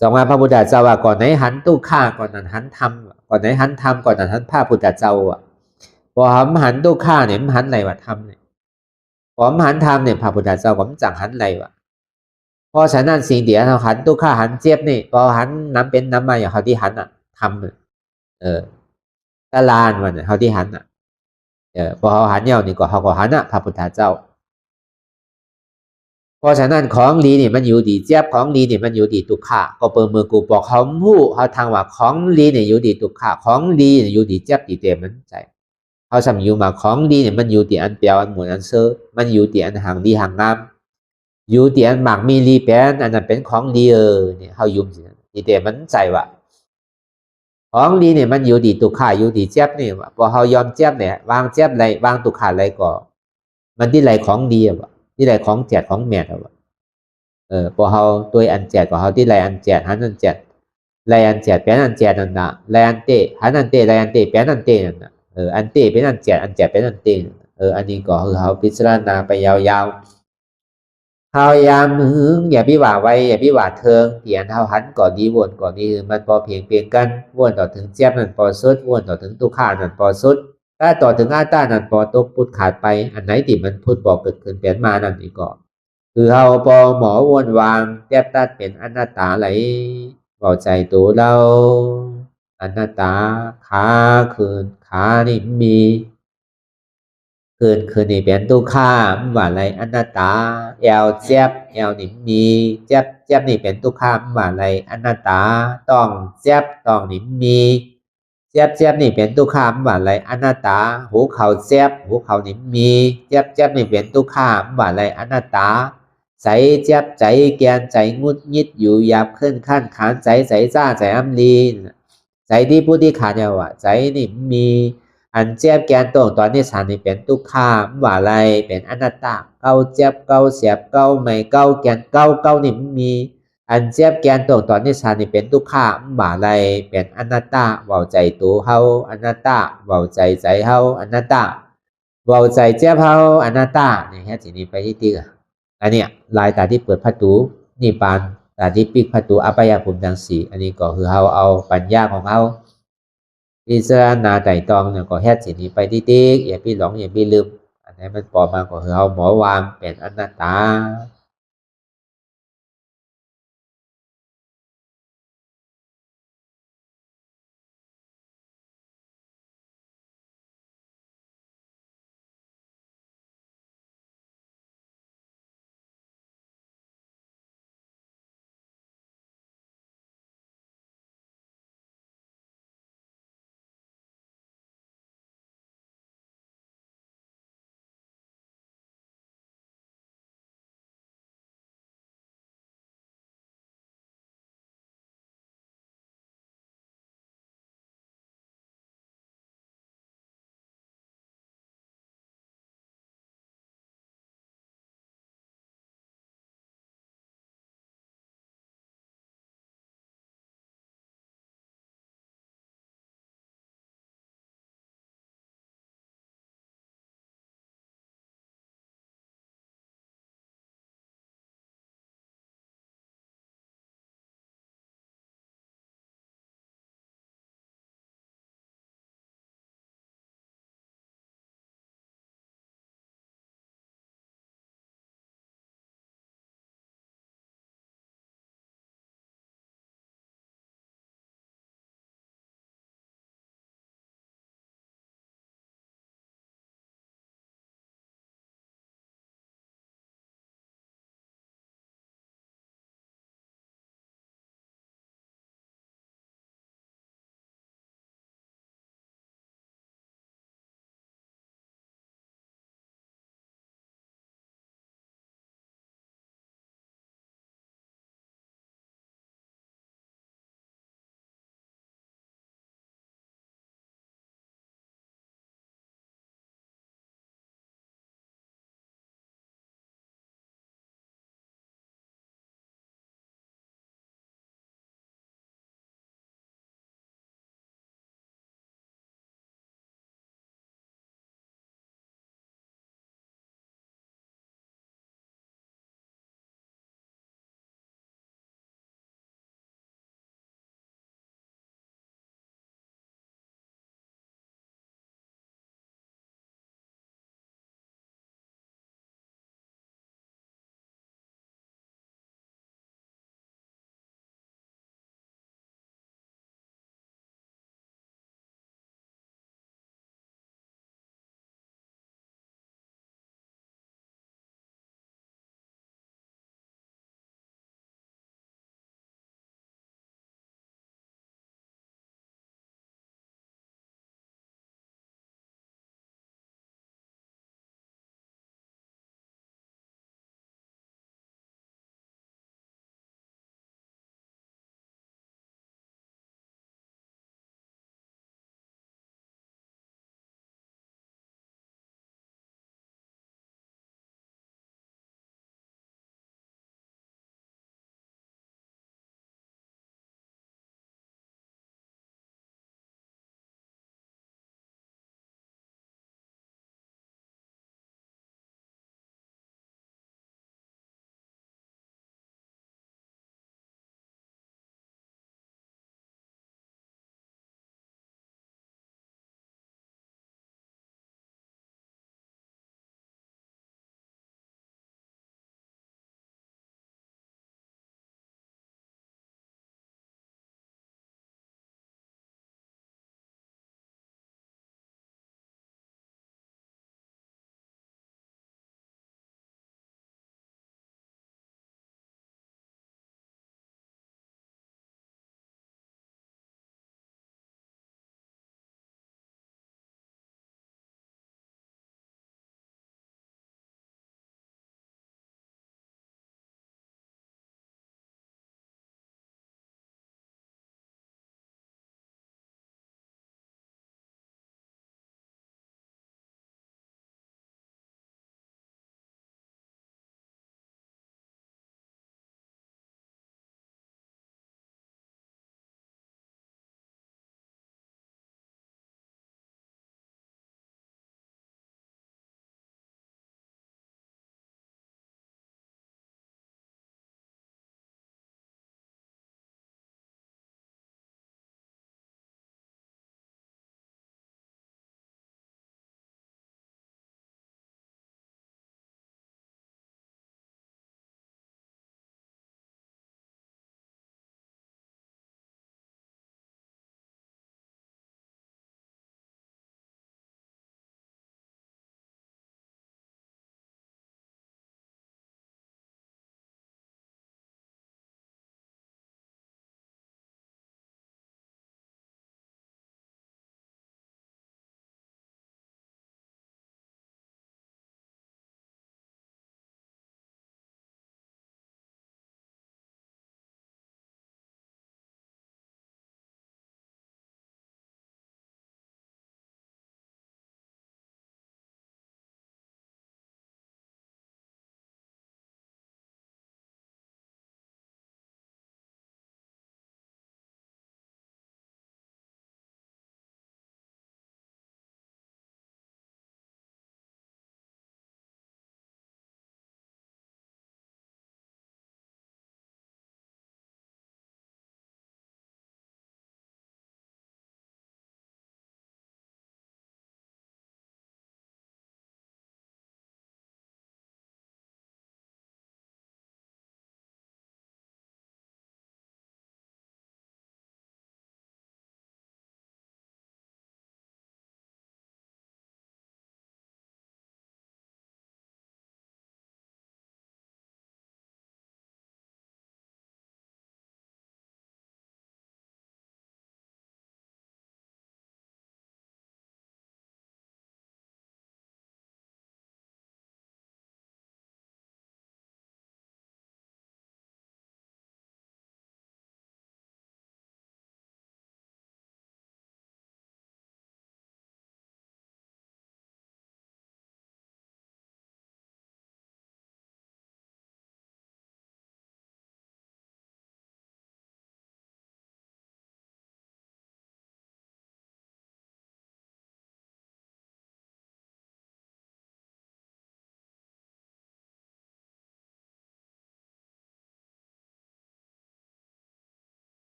สองมาพระพุทธเจ้าว่าก่อนไหนหันตู้ฆ่าก่อนนั้นหันทำก่อนไหนหันทำก่อนนั้นหันพระพุทธเจ้าอ่ะพอหันตู้ฆ่าเนี่ยมันหันอะไรวะทำเนี่ยพอหันทำเนี่ยพระพุทธเจ้าก็มันจังหันอะไรวะเพราะฉะนั้นสิ่งเดียวเราหันตู้ฆ่าหันเจ็บนี่พอหันน้ำเป็นน้ำมาอย่างเขาที่หันอ่ะทำตาลานมันเขาที่หันอ่ะพอเขาหันเยานี่ก็เขาก็หันอ่ะพระพุทธเจ้าเพราะฉะนั้นของดีนี่มันอยู่ดีเจ็บของดีนี่มันอยู่ดีตุกขาก็เปิดมือกูบอกเขาผู้เขาทางว่าของดีเนี่ยอยู่ดีตุกขาของดีเนี่ยอยู่ดีเจ็บดีเต็มมันใจเขาสำอยู่มาของดีเนี่ยมันอยู่ดีอันเปียวอันหมุนอันเซอร์มันอยู่ดีอันห่างดีห่างงามอยู่ดีอันหมากมีรีเป็นอันนั้นเป็นของดีเนี่ยเขายุ่มสิดีเต็มมันใจว่าของดีเนี่ยมันอยู่ดีตุกขาอยู่ดีเจ็บเนี่ยพอเขายอมเจ็บเนี่ยวางเจ็บอะไรวางตุกขาอะไรก็มันที่ไรของดีอ่ะที่ไรของแจกของแม่อ่ะพอเขาตัวอันแจกก็เขาที่ไรอันแจกหันอันแจกไรอันแจกเป็นอันแจกนั่นนะไรอันเตะหันอันเตะไรอันเตะเป็นอันเตะนั่นนะอันเตะเป็นอันแจกเป็นอันเตะอันนี้ก็คือเขาพิจารณาไปยาวๆเขายามหึงอย่าพิว่าไว้อย่าพิว่าเทิงเตียนเขาหันก่อนดีวนก่อนนี้มันพอเพียงเพียงกันวนต่อถึงเจ็บนั่นพอสุดวนต่อถึงตุข่านั่นพอสุดถ้าต่อถึงอาต้านั่นพอตกพุดขาดไปอันไหนที่มันพุดบอกเกิดขึ้นเปลี่ยนมานั่นนี่ก็คือเขาพอหมอวนวางแจ็บตัดเป็นอนัตตาไหลบอกใจตัวเราอนัตตาขาคืนขานี่มีคืนนี่เป็นตัวข้ามว่าอะไรอนัตตาเอวเจ็บเอวนี่มีเจ็บนี่เป็นตัวข้ามว่าอะไรอนัตตาต้องเจ็บต้องนี่มีเจ็บนี่เป็นตัวข้ามว่าอะไรอนัตตาหูเขาเจ็บหูเขานี่มีเจ็บนี่เป็นตัวข้ามว่าอะไรอนัตตาใจเจ็บใจแกนใจงุดงิดอยู่หยาบขึ้นขั้นขานใจซ่าใจอ้ำลีใจที่ผู้ที่ขาดเนี่ยว่าใจนี่มีอันเจ็บแกนตอนนี้สารนี่เป็นทุกขามว่าอะไรเป็นอนัตตาเก้าเจ็บเก้าเสียบเก้าไม่เก้าแกนเก้านี่มีอันเจ็บแกนตอนนี้สารนี่เป็นทุกขามว่าอะไรเป็นอนัตตาเบาใจตัวเฮาอนัตตาเบาใจเฮาอนัตตาเบาใจเจ็บเฮาอนัตตาเนี่ยแค่ทีนี้ไปที่ติ๊กอันเนี้ยลายตาที่เปิดประตูนิพพานตาที่ปิดประตูอภัยภูมิทั้งสี่อันนี้ก็คือเฮาเอาปัญญาของเฮาพิจารณาไต่ตองเนี่ยก็แค่สิ่งนี้ไปติ๊กอย่าพี่หลงอย่าพี่ลืมอันนี้มันปลอมมาก็คือเฮาหมอวางเป็นอนัตตา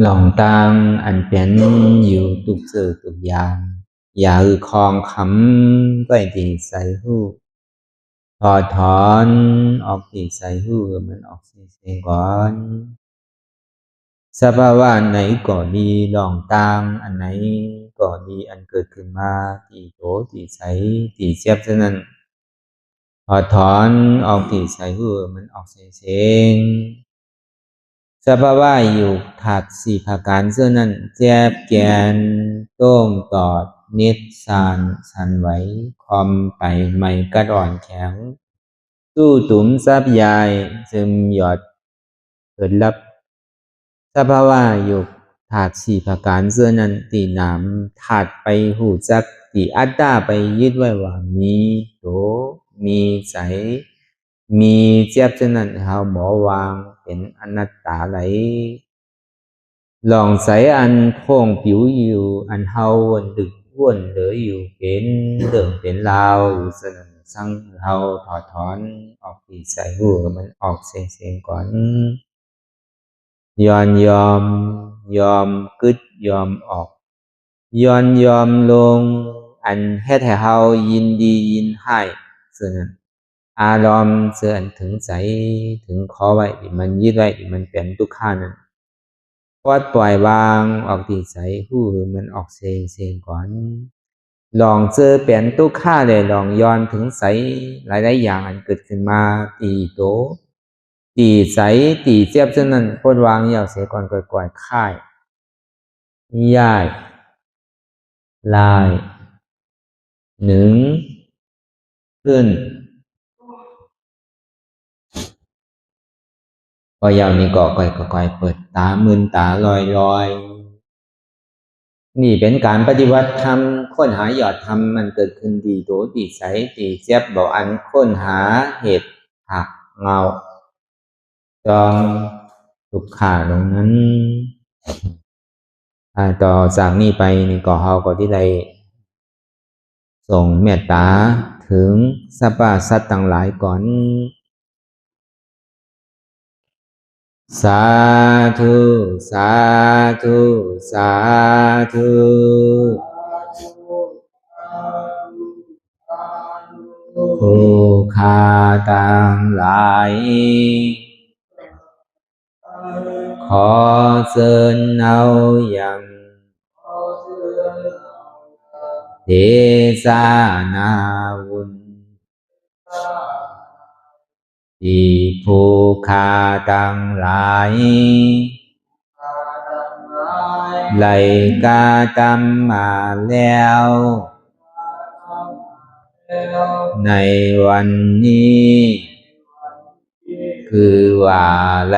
หลองตังอันเป็นอยู่ทุกสื่อทุกอย่างอย่าคลองคำไปที่ใส่หูถอดถอนออกที่ใส่หูมันออกเสียงก่อนสภาวะไหนก็ดีหลองตังอันไหนก็ดีอันเกิดขึ้นมาที่โตที่ใสที่เสียบฉะนั้นถอดถอนออกที่ใส่หูมันออกเสียงสภาวะอยู่ถัดสี่ประการเสื้อนั้นแจบแกนโต้งตอดนิดสานสันไหวคอมไปไม่กระอ่อนแข็งสู้ตุ๋มซับยายซึมหยอดเกิดลับสภาวะอยู่ถัดสี่ประการเสื้อนั้นตีหนามถัดไปหูจักตีอัตตาไปยึดไว้ว่ามีโตมีใจมีเจ็บฉะนั้นเฮาหมอวางเป็นอนัตตาไหลลองใส่อันโค้งผิวอยู่อันเฮาวนดึกวนเหลืออยู่เป็นเรื่องเป็นราวอยู่สนั่นสั่งเฮาถอดถอนออกที่ใส่หูมันออกเสียงก่อนยอมกึดยอมออกยอมลงอันเฮ็ดให้เฮายินดียินให้ส่วนนั้นอารมณ์เสื่อถึงใจถึงขอไว้มันยึดไว้มันเป็นทุกขานั้นปล่อยวางออกที่ใสหูมันออกเสียงก่อนลองเจอเป็นทุกขาเลยลองย้อนถึงใสหลายอย่างอันเกิดขึ้นมาตีโตตีใสตีเจ็บฉะนั้นปลดวางยาวเสียก่อนก่อยค่ายย่ายลายหนึ่งขึ้นพอยาวนี้ก็ก่อยเปิดตามึนตาลอยนี่เป็นการปฏิบัติธรรมค้นหายอดธรรมมันเกิดขึ้นดีโตดีใสดีเจ็บบอกอันค้นหาเหตุหักเงาจองทุกขาตรงนั้นต่อจากนี้ไปนี่ก็เฮาก็ที่ได้ส่งเมตตาถึงสรรพสัตว์ต่างหลายก่อนสาธุสาธุสาธุผู้ฆ่าต่างหลายขอเชิญเอาอย่างเทศนาวุญที่ผู้ฆ่าต่างหลายไหลกาตำมาแล้วในวันนี้คือว่าไหล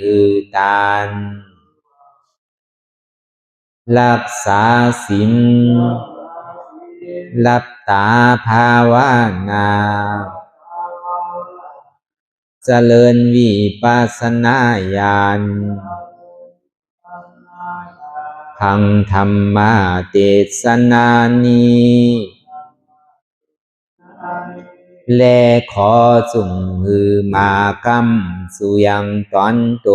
อือตานรักษาศีลรับตาภาวนาเจริญวิปัสสนาญาณพังธรรมะเทศนานี้และขอสุ่มหือมากรรมสุยังตอนโต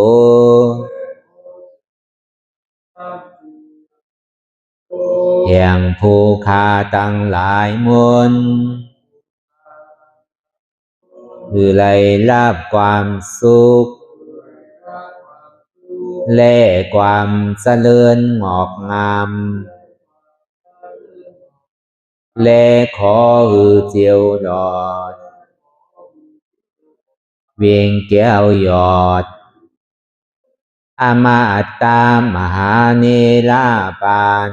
แห่งผู้ฆ่าตั้งหลายมนคือไล่ลาบความสุขและความเจริญงอกงามและขอหือเจียวดอดเวียงแก้วยอดอมาตามหาเนรปาน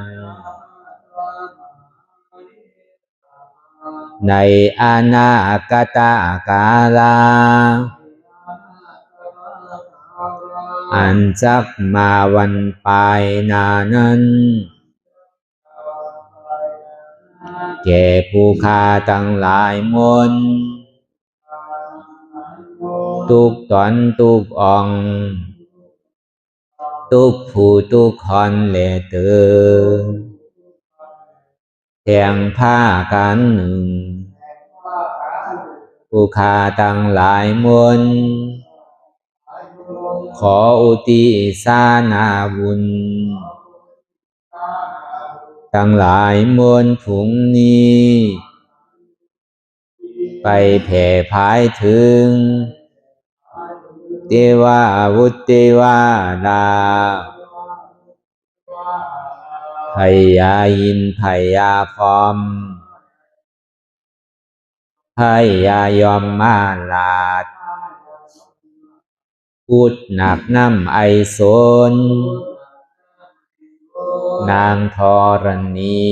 ในอนาคตกาลาอันจักมาวันปลายนานั้นแก่ผู้ฆ่าตั้งหลายมนทุกตอนทุกอ่องทุกผู้ทุกคนและเตือแทงผ้ากันหนึ่งผู้ฆ่าตั้งหลายมน ขออุทิศนาบุญทั้งหลายมวลผุงนี้ไปแผ่พายถึงเทวาวุตเทวาดาพญาอินทร์พญาพรหมพญายมมาราชพูดหนักน้ำไอโซนนางธรณี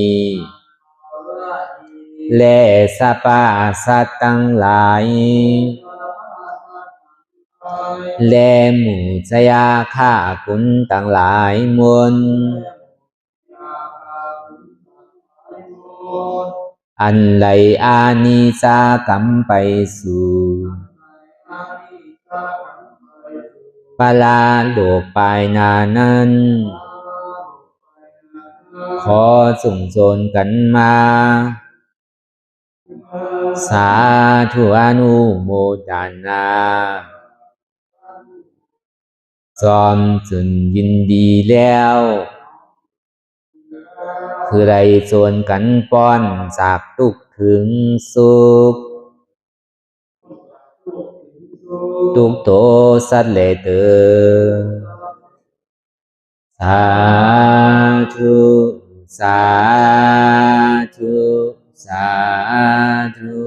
และสรรพสัตว์ทั้งหลายและหมู่ชยาข้าคุณทั้งหลายมวลอันไหลอานิสากรรมไปสู่ปลาโลกปลายนานั้นขอส่งโซนกันมาสาธุอนุโมทนาจอมจุนยินดีแล้วคือไรโซนกันป้อนจากทุกข์ถึงสุขทุกโตสัตว์เลเตอสาธุสาธุสาธุ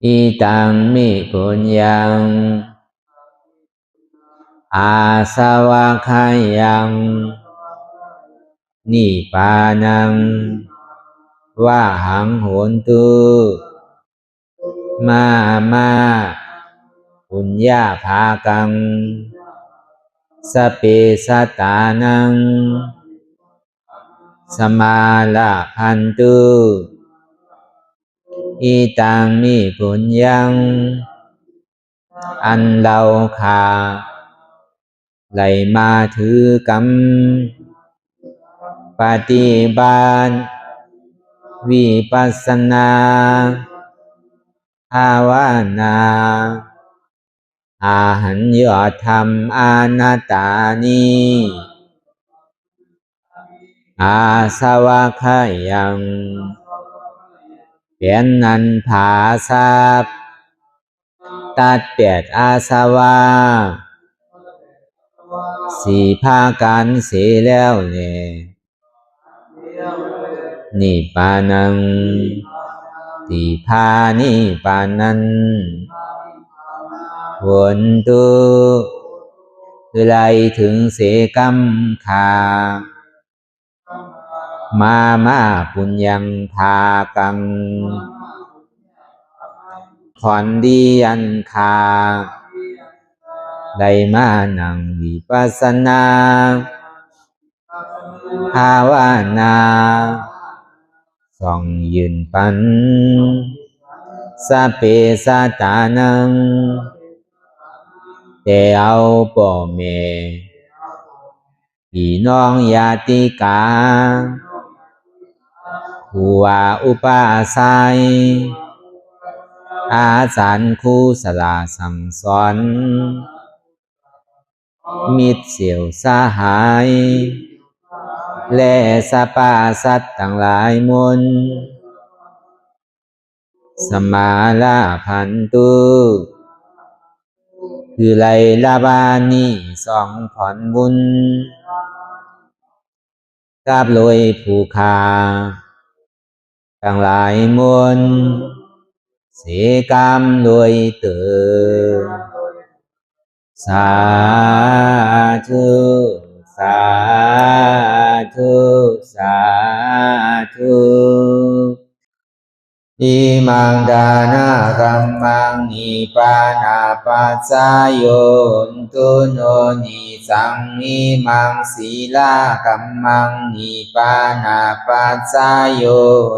อิตังมิปุญญังอาสวะคายังนิพพานังวะหังโหนตุมาปุญญาภากังสเปสัตตานังสมาลาพันตุอิตังมิปุญญังอันเราขาไหลมาถือกรรมปฏิบัติวิปัสสนาภาวนาอาหันยอดธรรมอานัตตานิอาสวะคายังเป็นนันผาทรัพย์ตัดเปียดอาสวะสี่ภาการเสียแล้วเนี่ยนิพพานังที่พานิพพานันผลตุคือไรถึงเสกรรมขามาปุญญังภากังขอนดีอันคาได้มานังวิปัสสนาภาวนาส่องยืนปันสัพเพสัตตานังแต่เอาป่อแม่พี่น้องญาติกาผู้ว่าอุปาสัยอาจารย์ครูสลาสั่งสอนมิตรเสี่ยวสหายและสรรพสัตว์ทั้งหลายมวลสมาลาพันตุคือไลลาบานีสองผ่อนบุญกับลอยผู้คาทั้งหลายมวลเสกรรมลอยเติมสาธุสาธุสาธุอิมังดานากัมมังนิปานาปัสสายโยนตุโนนิสังอิมังศีลากัมมังนิปานาปัสสายโย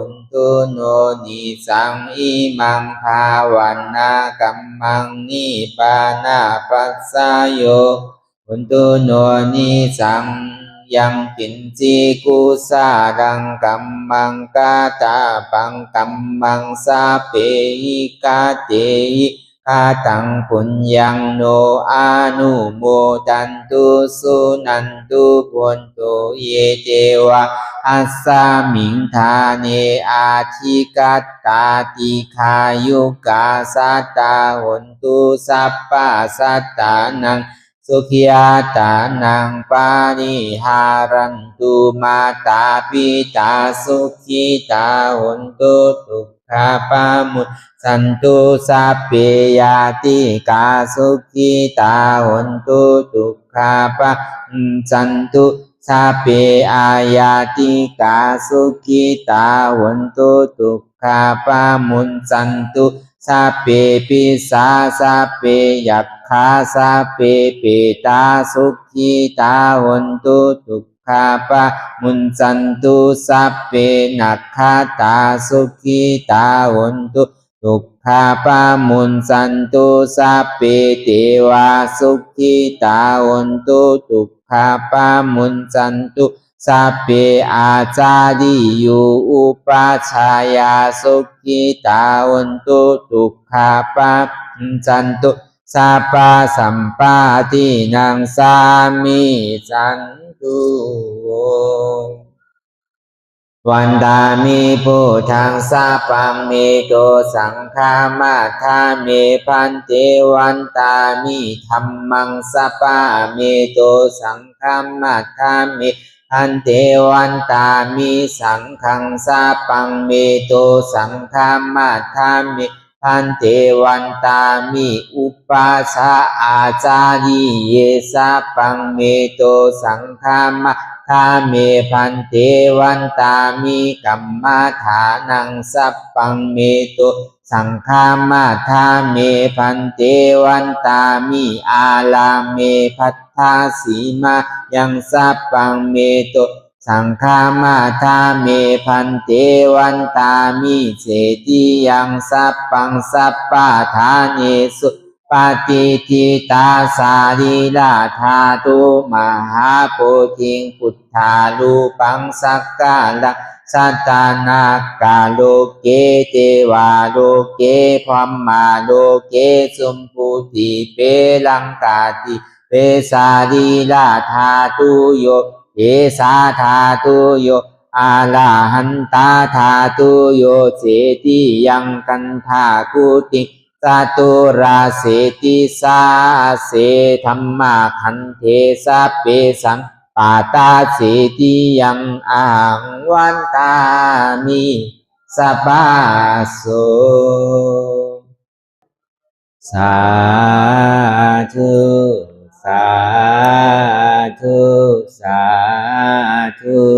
นตุโนนิสังอิมังภาวันนากัมมังนิปานาปัสสายโยนตุโนนิสังยังกินจีกุสาดังกัมมังกาตาปังกัมมังสาเปหิกาเตหิ คาตังปุญญังโนอานุโมดันตุสุนันตุพุนตุเยเจวะอัสสามิงทาเนอาทิกัตตาติขายุกาสัตตาหุนตุสัพพะสัตตานังสุขิยาตานังปานิหารันตุมาตาปิตาสุขิตาหุนตุทุกขาปามุสันตุสัพเพยาติกาสุขิตาหุนตุทุกขาปะสันตุสัพเพอายาติกาสุขิตาหุนตุทุกขาปะมุนสันตุสัพเพปิสาสัพเพยัคฆาสัพเพเปตาสุขิตาหุนตุทุกขาปะมุนสันตุสัพเพนัคขตาสุขิตาหุนตุทุกขาปะมุนสันตุสัพเพเทวาสุขิตาหุนตุทุกขาปะมุนสันตุสัพเพอาจาริยุอุปัชฌายาสุขิตาหุนตุทุกขาปะมุนสันตุสัพพะสัมปาทินังสามิสันตุวันตามิพุทธังสัพพังเมโตสังฆามาทาเมพันเตวันตามิธัมมังสัพพะเมโตสังฆามาทาเมพันเตวันตามิสังฆังสัพพังเมโตสังฆามาทาเมพันเตวันตามิอุปัสสะอาจาริเยสัพพังเมโตสังฆามาทาเมพันเตวันตามิกัมมาฐานังสัพพังเมโตสังฆามาทาเมพันเตวันตามิอาลาเมพัทธาสีมายังสัพพังเมโตสังฆามาทาเมพันเตวันตามิเสติยังสัพพังสัพพะทาเนสุปฏิทิตาสาริลาธาตุมหาโพธิงพุทธาลูปังสักกาลังสัตตานากาโลเกเทวาโลเกพัมมาโลเกสุมพุติเปลังกาติเปสาริลาธาตุโยเอสาธาตุโยอาลาหันตาธาตุโยเสติยังกันธากุติสตุราเสติสาเสธัมมาคันเทสะเปสังปาตาเสติยังอังวันตามิสัพพะโสสาธุสาธุสาธุ